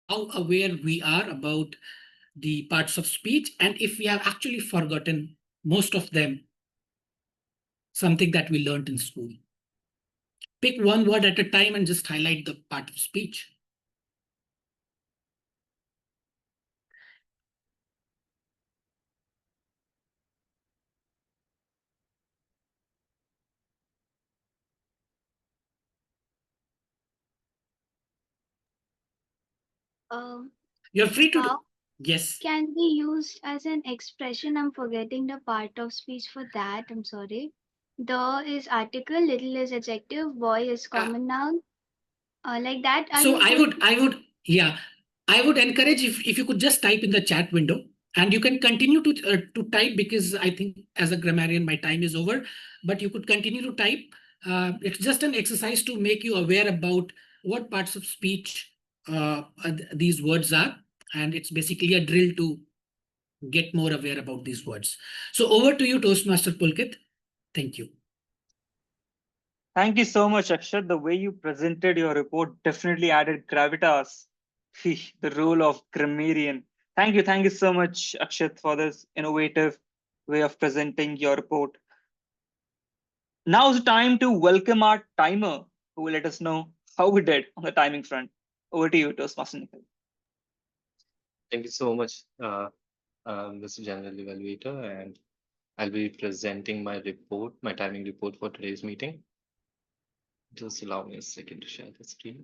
how aware we are about the parts of speech, and if we have actually forgotten most of them, something that we learned in school. Pick one word at a time and just highlight the part of speech. Um, You're free to do. how Yes. can be used as an expression? I'm forgetting the part of speech for that. I'm sorry. The is article, little is adjective, boy is common noun. Like that, are So you going to? I would, yeah, I would encourage if you could just type in the chat window, and you can continue to type, because I think as a grammarian my time is over, but you could continue to type. It's just an exercise to make you aware about what parts of speech these words are, and it's basically a drill to get more aware about these words. So over to you, Toastmaster Pulkit. Thank you. Thank you so much, Akshat. The way you presented your report definitely added gravitas. The role of grammarian. Thank you so much, Akshat, for this innovative way of presenting your report. Now's the time to welcome our timer, who will let us know how we did on the timing front. Over to you, Toastmaster Nikhil. Thank you so much, Mr. General Evaluator, and I'll be presenting my report, my timing report for today's meeting. Just allow me a second to share the screen.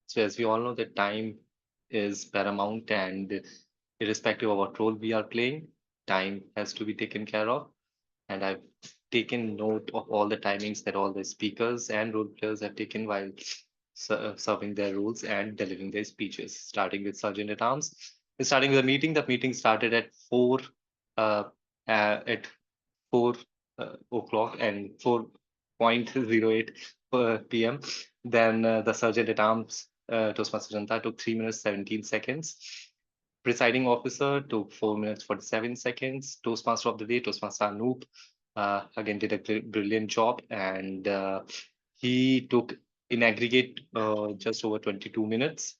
So as we all know, the time is paramount, and irrespective of what role we are playing, time has to be taken care of. And I've taken note of all the timings that all the speakers and role players have taken while serving their roles and delivering their speeches, starting with Sergeant at Arms. Starting with the meeting, started at 4 at 4 o'clock and 4:08 p.m. Then the Sergeant at Arms, Toastmaster Janta, took 3 minutes 17 seconds. Presiding officer took 4 minutes 47 seconds. Toastmaster of the day, Toastmaster Anoop, again did a brilliant job, and he took in aggregate just over 22 minutes,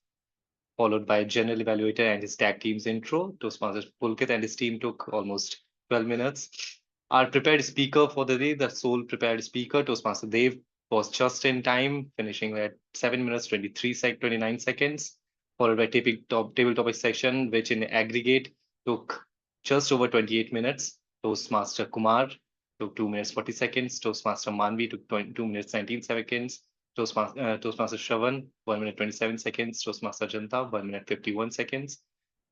followed by general evaluator and his tag team's intro. Toastmaster Pulkit and his team took almost 12 minutes. Our prepared speaker for the day, the sole prepared speaker, Toastmaster Dev, was just in time, finishing at 7 minutes 29 seconds, followed by table topic section, which in aggregate took just over 28 minutes. Toastmaster Kumar took 2 minutes 40 seconds. Toastmaster Manvi took 2 minutes 19 seconds. Toastmaster Shravan, 1 minute 27 seconds. Toastmaster Janta, 1 minute 51 seconds.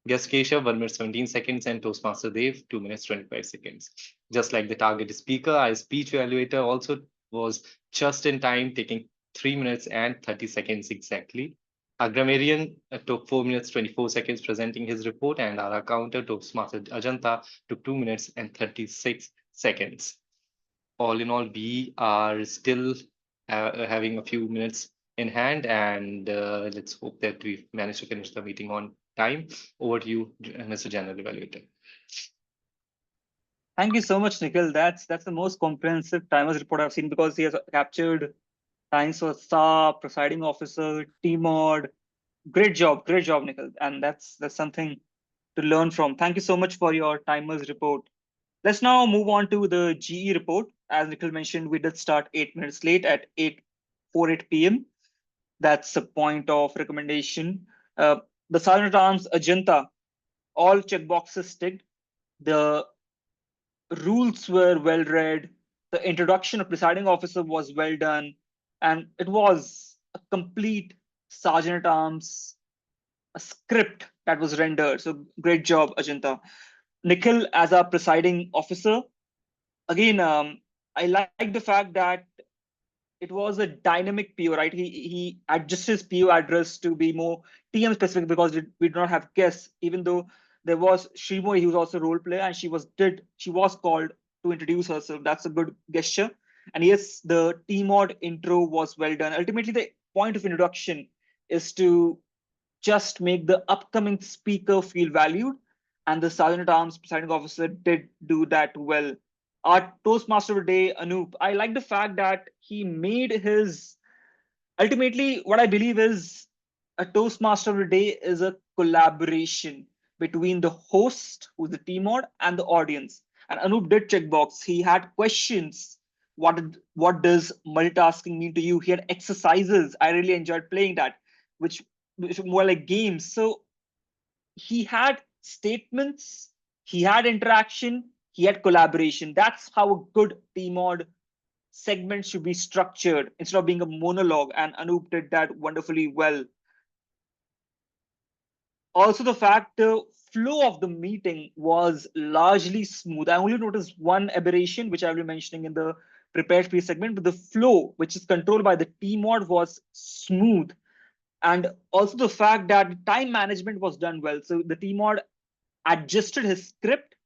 Guest Keshav, 1 minute 17 seconds, and Toastmaster Dev, 2 minutes 25 seconds. Just like the target speaker, our speech evaluator also was just in time, taking 3 minutes and 30 seconds exactly. Our grammarian took 4 minutes 24 seconds presenting his report, and our accountant, Toastmaster Ajanta, took 2 minutes and 36 seconds. All in all, we are still having a few minutes in hand, and let's hope that we manage to finish the meeting on time. Over to you, Mr. General Evaluator. Thank you so much, Nikhil. That's the most comprehensive timers report I've seen, because he has captured times for staff, presiding officer, TMOD. Great job, Nikhil. And that's something to learn from. Thank you so much for your timers report. Let's now move on to the GE report. As Nikhil mentioned, we did start 8 minutes late at 8:48 p.m. That's a point of recommendation. The Sergeant at Arms Ajanta, all checkboxes ticked. The rules were well read. The introduction of presiding officer was well done. And it was a complete Sergeant at Arms, a script that was rendered. So great job, Ajanta. Nikhil, as our presiding officer, again, I like the fact that it was a dynamic PO, right? He adjusted his PO address to be more TM specific, because we do not have guests, even though there was Shrimoy, he was also a role player, and she was called to introduce herself. That's a good gesture. And yes, the TMOD intro was well done. Ultimately, the point of introduction is to just make the upcoming speaker feel valued, and the Sergeant at Arms presiding officer did do that well. Our Toastmaster of the day, Anoop, I like the fact that he made his, ultimately, what I believe is a Toastmaster of the day is a collaboration between the host, who's the team mod, and the audience. And Anoop did checkbox. He had questions. What does multitasking mean to you? He had exercises. I really enjoyed playing that, which were more like games. So he had statements, he had interaction, he had collaboration. That's how a good TMOD segment should be structured instead of being a monologue. And Anoop did that wonderfully well. Also, the fact the flow of the meeting was largely smooth. I only noticed one aberration, which I will be mentioning in the prepared speech segment, but the flow, which is controlled by the TMOD, was smooth. And also the fact that time management was done well. So the TMOD adjusted his script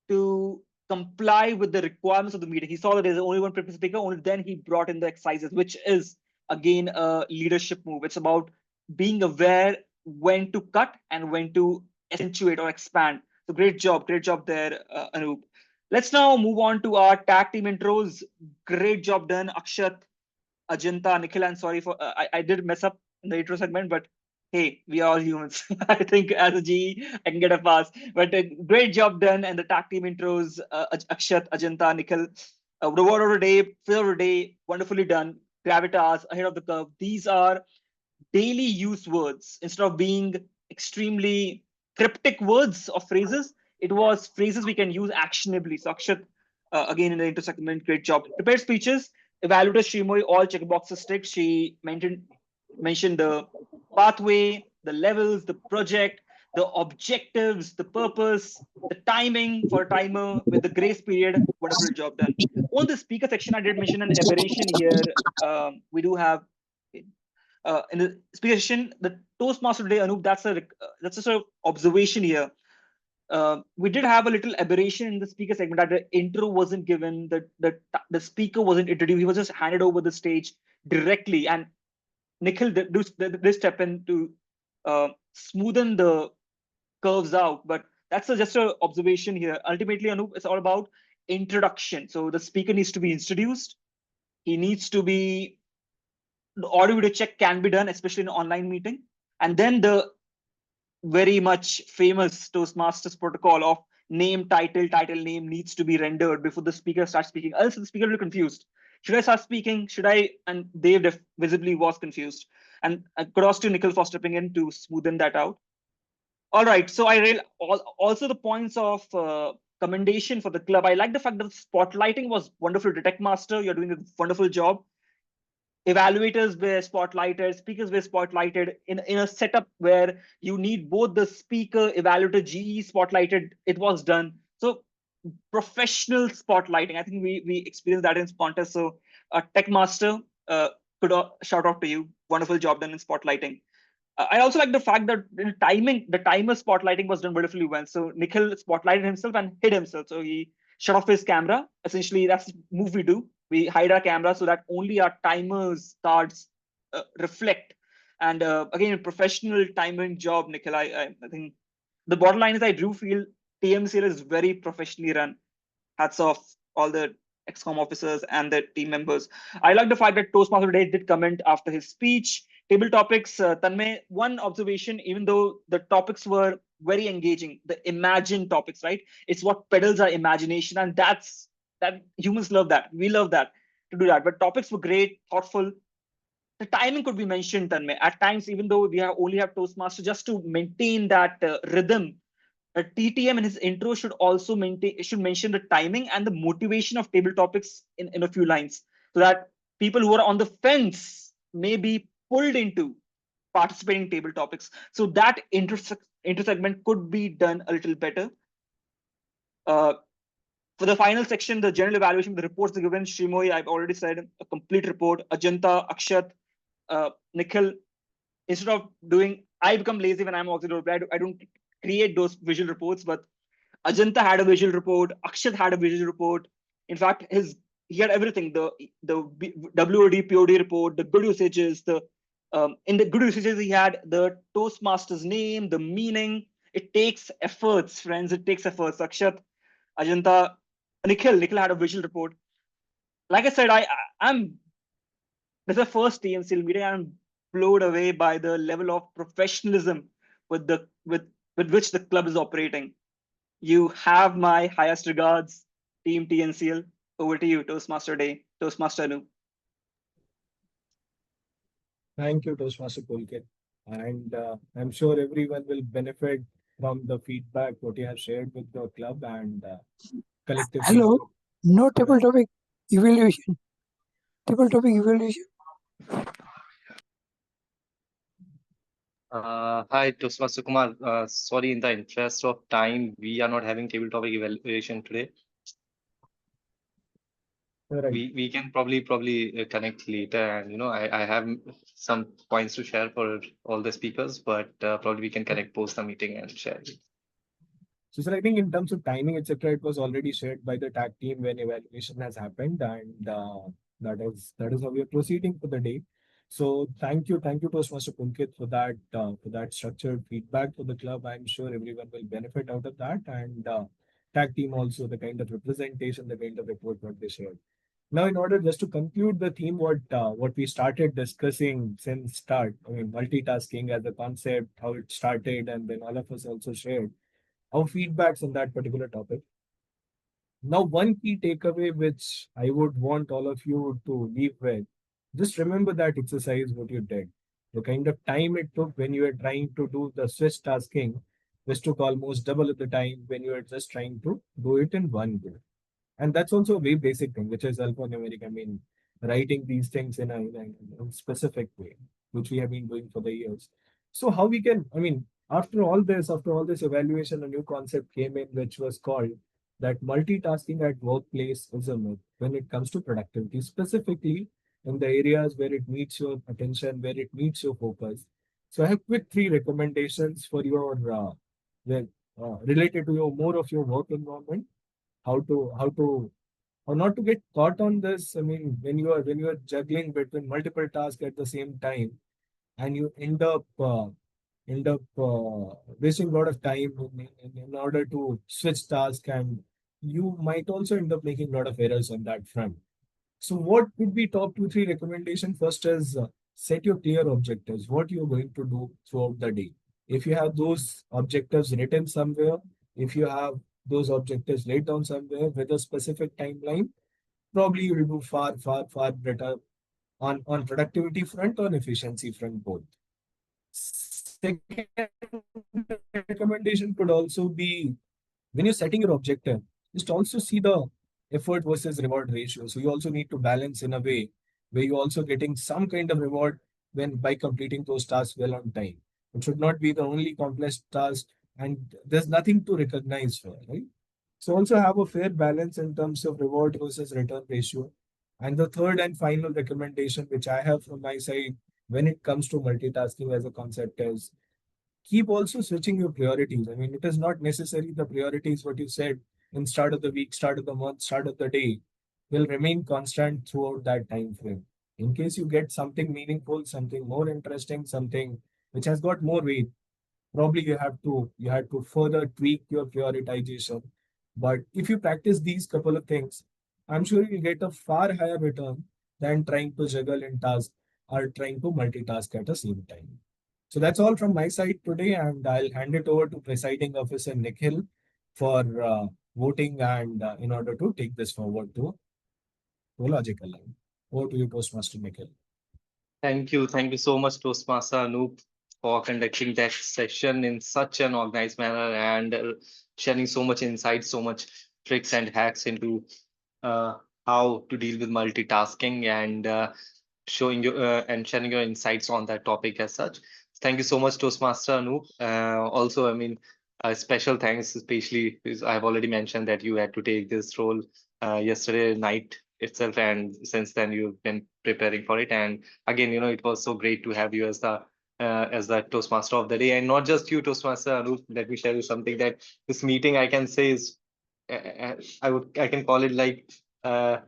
to comply with the requirements of the meeting. He saw that there's only one prepared speaker, only then he brought in the exercises, which is again a leadership move. It's about being aware when to cut and when to accentuate or expand. So great job there, Anoop. Let's now move on to our tag team intros. Great job done, Akshat, Ajanta, Nikhil. I'm sorry for I did mess up in the intro segment, but hey, we are all humans. I think as a GE, I can get a pass. But great job done. And the tag team intros, Akshat, Ajanta, Nikhil. Reward of the day, flavor of the day, wonderfully done. Gravitas, ahead of the curve. These are daily use words. Instead of being extremely cryptic words or phrases, it was phrases we can use actionably. So Akshat, again in the intro segment, great job. Prepared speeches, evaluator Shrimoy, all checkboxes ticked. She mentioned the pathway, the levels, the project, the objectives, the purpose, the timing for a timer with the grace period. Wonderful job done. On the speaker section, I did mention an aberration here. We do have in the speaker section, the Toastmaster today, Anoop, that's a sort of observation here. We did have a little aberration in the speaker segment that the intro wasn't given, the speaker wasn't introduced, he was just handed over the stage directly. And Nikhil did step in to smoothen the curves out, but that's just an observation here. Ultimately, Anoop, it's all about introduction. So the speaker needs to be introduced. He needs to be, the audio video check can be done, especially in an online meeting. And then the very much famous Toastmasters protocol of name, title name needs to be rendered before the speaker starts speaking. Else the speaker will be confused. Should I start speaking? Should I? And Dave visibly was confused. And kudos to Nikhil for stepping in to smoothen that out. All right. So also the points of commendation for the club. I like the fact that spotlighting was wonderful. Detect Master, you're doing a wonderful job. Evaluators were spotlighted, speakers were spotlighted in a setup where you need both the speaker, evaluator, GE spotlighted. It was done. So professional spotlighting. I think we experienced that in contest. So Tech Master, could shout out to you. Wonderful job done in spotlighting. I also like the fact that in timing, the timer spotlighting was done beautifully well. So Nikhil spotlighted himself and hid himself. So he shut off his camera. Essentially, that's the move we do. We hide our camera so that only our timers cards reflect. And again, professional timing job, Nikhil. I think the bottom line is I do feel TMCL is very professionally run. Hats off all the XCOM officers and the team members. I like the fact that Toastmaster today did comment after his speech. Table topics, Tanmay, one observation, even though the topics were very engaging, the imagined topics, right? It's what pedals our imagination, and that humans love that. We love that to do that. But topics were great, thoughtful. The timing could be mentioned, Tanmay. At times, even though only have Toastmaster, just to maintain that rhythm, TTM in his intro should also mention the timing and the motivation of table topics in a few lines, so that people who are on the fence may be pulled into participating table topics. So that intersegment could be done a little better. For the final section, the general evaluation, the reports given, Shrimoy, I've already said, a complete report. Ajanta, Akshat, Nikhil, instead of doing, I become lazy when I'm auxiliary. I don't create those visual reports, but Ajanta had a visual report. Akshat had a visual report. In fact, he had everything: the WOD POD report, the good usages. In the good usages, he had the Toastmaster's name, the meaning. It takes efforts, friends. It takes efforts. Akshat, Ajanta, Nikhil had a visual report. Like I said, I'm this is the first TMCL meeting. I'm blown away by the level of professionalism with with which the club is operating. You have my highest regards, Team TNCL. Over to you, Toastmaster Day, Toastmaster Nu. Thank you, Toastmaster Pulkit. And I'm sure everyone will benefit from the feedback what you have shared with the club and collectively. Hello, no Go table ahead. topic evaluation. Table topic evaluation. Hi, Toastmaster Kumar. Sorry, in the interest of time, we are not having table topic evaluation today. Right. We can probably connect later, and I have some points to share for all the speakers, but probably we can connect post the meeting and share. So, sir, I think in terms of timing, etc., it was already shared by the tag team when evaluation has happened, and that is how we are proceeding for the day. So, thank you, Toastmaster Pulkit, for that structured feedback for the club. I'm sure everyone will benefit out of that, and tag team also the kind of representation, the kind of report what they shared. Now, in order just to conclude the theme, what we started discussing since start, I mean, multitasking as a concept, how it started, and then all of us also shared our feedbacks on that particular topic. Now, one key takeaway which I would want all of you to leave with, just remember that exercise what you did. The kind of time it took when you were trying to do the switch tasking, this took almost double of the time when you were just trying to do it in one go. And that's also a very basic thing, which is alphanumeric. I mean, writing these things in a specific way, which we have been doing for the years. So how we can, I mean, after all this evaluation, a new concept came in, which was called that multitasking at workplace is a myth when it comes to productivity, specifically in the areas where it needs your attention, where it needs your focus. So I have quick three recommendations for your related to your more of your work environment, how to or not to get caught on this. I mean, when you are juggling between multiple tasks at the same time, and you end up wasting a lot of time in order to switch task, and you might also end up making a lot of errors on that front. So, what would be top two, three recommendation? First is set your clear objectives, what you're going to do throughout the day. If you have those objectives written somewhere, if you have those objectives laid down somewhere with a specific timeline, probably you will do far better on productivity front, on efficiency front both. Second recommendation could also be when you're setting your objective, just also see the effort versus reward ratio. So you also need to balance in a way where you're also getting some kind of reward when by completing those tasks well on time. It should not be the only complex task and there's nothing to recognize for, right? So also have a fair balance in terms of reward versus return ratio. And the third and final recommendation, which I have from my side when it comes to multitasking as a concept, is keep also switching your priorities. I mean, it is not necessary the priorities what you said in start of the week, start of the month, start of the day will remain constant throughout that time frame. In case you get something meaningful, something more interesting, something which has got more weight, probably you have to further tweak your prioritization. But if you practice these couple of things, I'm sure you'll get a far higher return than trying to juggle in tasks or trying to multitask at the same time. So that's all from my side today, and I'll hand it over to presiding officer Nikhil for voting and in order to take this forward to logical line. Over to you, Postmaster Nikhil. Thank you so much, Toastmaster Anoop, for conducting that session in such an organized manner and sharing so much insight, so much tricks and hacks into uh, how to deal with multitasking and showing you and sharing your insights on that topic as such. Thank you so much, Toastmaster Anoop. Also, I mean, special thanks, especially because I've already mentioned that you had to take this role yesterday night itself, and since then you've been preparing for it. And again, it was so great to have you as the Toastmaster of the day, and not just you, Toastmaster Anoop. Let me share you something that this meeting I can say is I can call it like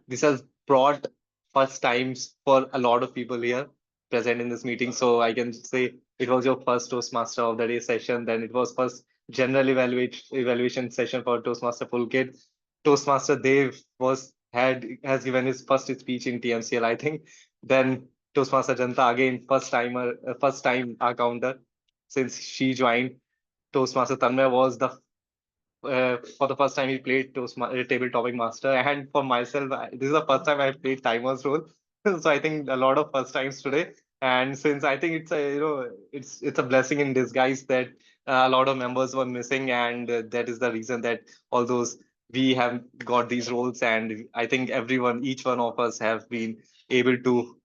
this has brought first times for a lot of people here present in this meeting. So I can say it was your first Toastmaster of the day session. Then it was first general evaluation session for Toastmaster Pulkit. Toastmaster Dev has given his first speech in TMCL, I think. Then Toastmaster Janta again first time our counter since she joined. Toastmaster Tanmay was the for the first time he played table topic master, and for myself this is the first time I played timer's role. So I think a lot of first times today, and since I think it's a it's a blessing in disguise that a lot of members were missing, and that is the reason that all those we have got these roles, and I think each one of us have been able to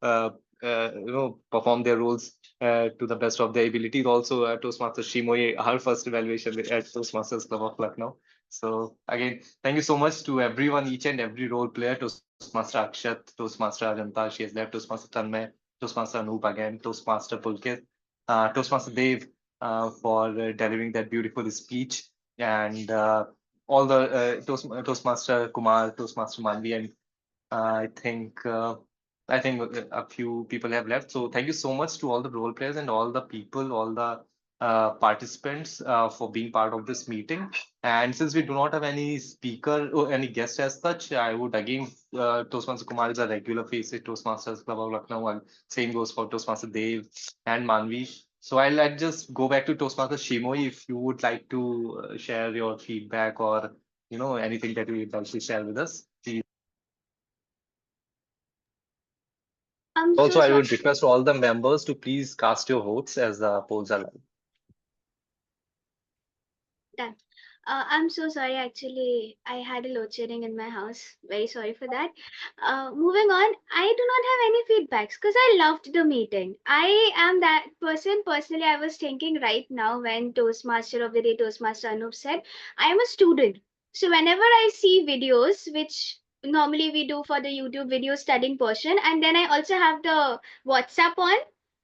perform their roles to the best of their abilities. Also, Toastmaster Shimoy, her first evaluation at Toastmasters Club of Lucknow. So again, thank you so much to everyone, each and every role player, Toastmaster Akshat, Toastmaster Ajanta, she has left, Toastmaster Tanmay, Toastmaster Anoop again, Toastmaster Pulkit, Toastmaster Dev for delivering that beautiful speech, and all the Toastmaster Kumar, Toastmaster Manvi, and I think a few people have left. So thank you so much to all the role players and all the people, all the participants for being part of this meeting. And since we do not have any speaker or any guest as such, I would again Toastmaster Kumar is a regular face at Toastmasters Club of Lucknow, and same goes for Toastmaster Dev and Manvi. So I'll just go back to Toastmaster Shimoy if you would like to share your feedback or anything that you would like to share with us. I'm Also, so I sorry. would request all the members to please cast your votes as the polls are live. Done. I'm so sorry. Actually, I had a load shedding in my house. Very sorry for that. Moving on, I do not have any feedbacks because I loved the meeting. I am that person. Personally, I was thinking right now when Toastmaster of the Day, Toastmaster Anup said, I am a student. So whenever I see videos, which normally we do for the YouTube video studying portion, and then I also have the WhatsApp on,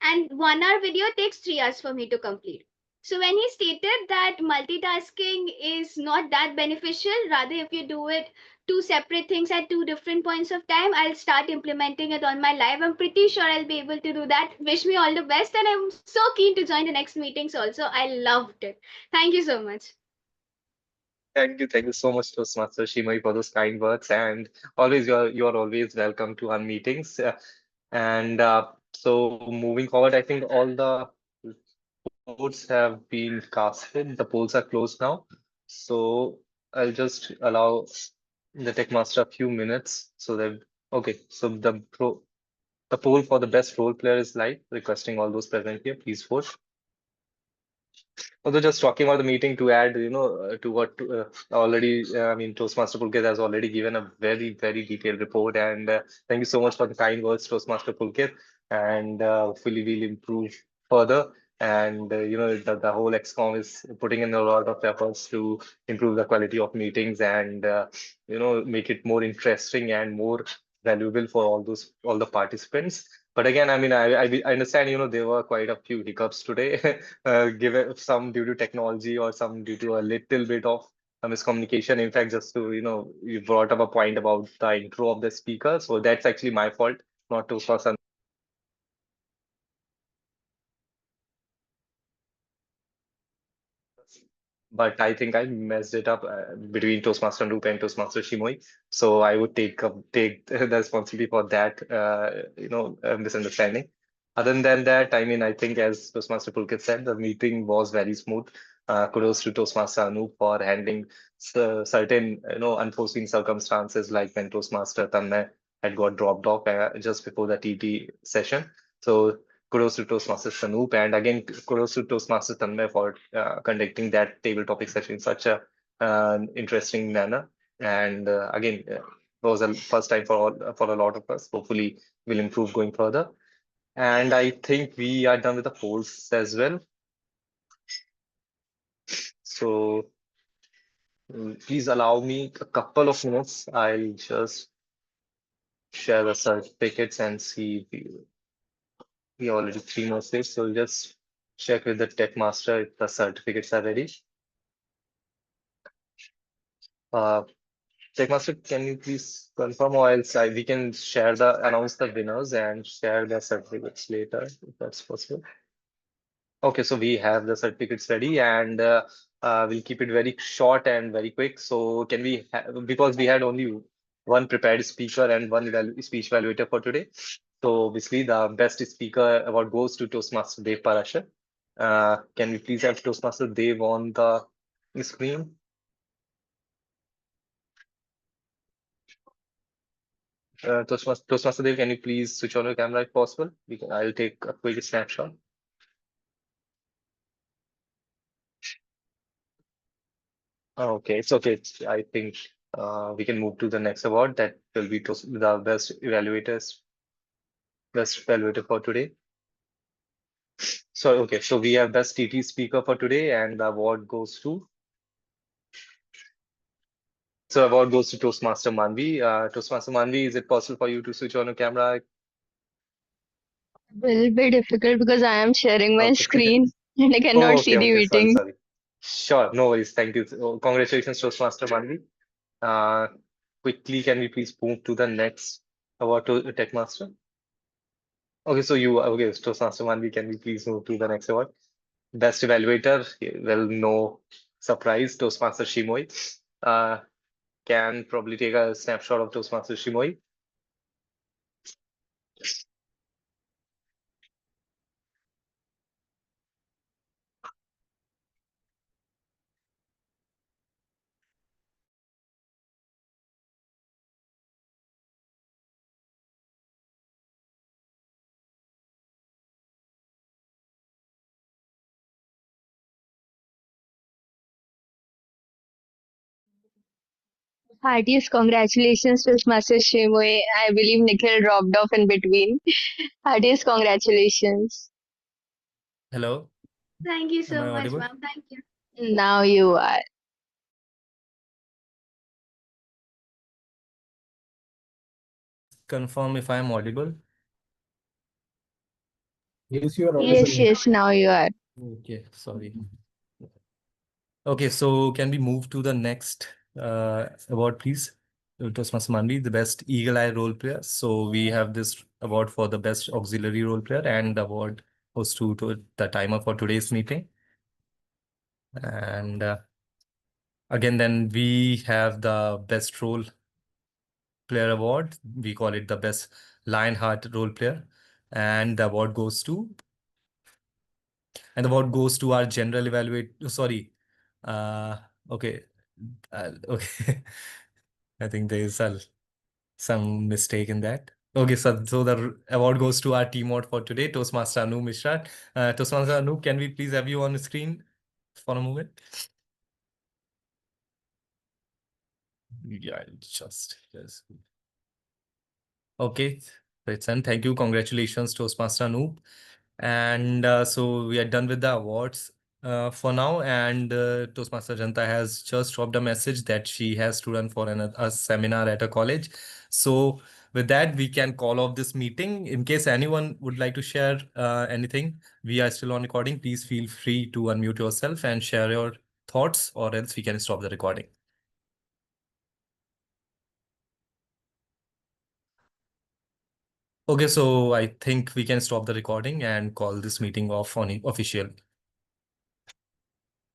and 1 hour video takes 3 hours for me to complete. So when he stated that multitasking is not that beneficial, rather if you do it two separate things at two different points of time, I'll start implementing it on my life. I'm pretty sure I'll be able to do that. Wish me all the best, and I'm so keen to join the next meetings also. I loved it. Thank you so much. Thank you so much, Toastmaster Shimai, for those kind words. And always, you're always welcome to our meetings. And so, moving forward, I think all the votes have been casted. The polls are closed now. So I'll just allow the Tech Master a few minutes so that Okay, so the poll for the best role player is live. Requesting all those present here, please vote. Although just talking about the meeting to add, to what already, I mean, Toastmaster Pulkit has already given a very, very detailed report. And thank you so much for the kind words, Toastmaster Pulkit. And hopefully we'll improve further. And, the whole XCOM is putting in a lot of efforts to improve the quality of meetings and, make it more interesting and more valuable for all the participants. But again, I mean, I understand, there were quite a few hiccups today. Given some due to technology or some due to a little bit of miscommunication. In fact, just to, you brought up a point about the intro of the speaker. So that's actually my fault, not to for but I think I messed it up between Toastmaster Noop and Toastmaster Shimoy. So I would take the responsibility for that, misunderstanding. Other than that, I mean, I think as Toastmaster Pulkit said, the meeting was very smooth. Kudos to Toastmaster Anup for handling certain, unforeseen circumstances, like when Toastmaster Tanmay had got dropped off just before the TT session. So kudos to Toastmaster Sanoop, and again, kudos to Toastmaster Tanmay for conducting that table topic session in such a interesting manner. And again, it was a first time for a lot of us. Hopefully, we'll improve going further. And I think we are done with the polls as well. So please allow me a couple of minutes. I'll just share the certificates and see if we already 3 more states. So we'll just check with the tech master if the certificates are ready. Uh, Tech master, can you please confirm, or else we can announce the winners and share the certificates later, if that's possible. Okay, so we have the certificates ready, and we'll keep it very short and very quick. So can we because we had only one prepared speaker and one speech evaluator for today. So obviously the best speaker award goes to Toastmaster Dev Parashar. Can we please have Toastmaster Dev on the screen? Toastmaster Dev, can you please switch on your camera if possible? I'll take a quick snapshot. Okay, it's okay. I think we can move to the next award. That will be the best evaluator for today. So okay, so we have best TT speaker for today, and the award goes to. So award goes to Toastmaster Manvi. Toastmaster Manvi, is it possible for you to switch on your camera? Will be difficult because I am sharing my Okay. screen and I Oh, cannot see okay, the okay. Sorry, meeting. sorry. Sure, no worries. Thank you. Oh, congratulations, Toastmaster Manvi. Uh, Quickly, can we please move to the next award to Tech Master? Okay, Toastmaster Manvi, can we please move to the next award? Best Evaluator, well, no surprise, Toastmaster Shimoy. Uh, can probably take a snapshot of Toastmaster Shimoy. Heartiest congratulations to Master Shimoy. I believe Nikhil dropped off in between. Heartiest congratulations. Hello, Thank you am so I much, audible? ma'am. Thank you. Now you are. Confirm if I am audible. Yes, you are audible. Yes, Yes, yes, now you are. Okay, sorry. Okay, so can we move to the next award, please? Toastmaster Mandi, the best Eagle Eye role player. So we have this award for the best auxiliary role player, and the award goes to the timer for today's meeting. And again, then we have the best role player award. We call it the best Lionheart role player, and the award goes to our general evaluate. Sorry, okay, okay. I think there is a some mistake in that. Okay, so the award goes to our team out for today, Toastmaster Anu Mishra. Toastmaster Anu, can we please have you on the screen for a moment? Yeah, just yes. Okay, great, son. Thank you. Congratulations, Toastmaster Anoop. And so we are done with the awards for now. And Toastmaster Janta has just dropped a message that she has to run for a seminar at a college. So with that, we can call off this meeting. In case anyone would like to share anything, we are still on recording. Please feel free to unmute yourself and share your thoughts, or else we can stop the recording. Okay, so I think we can stop the recording and call this meeting off on official.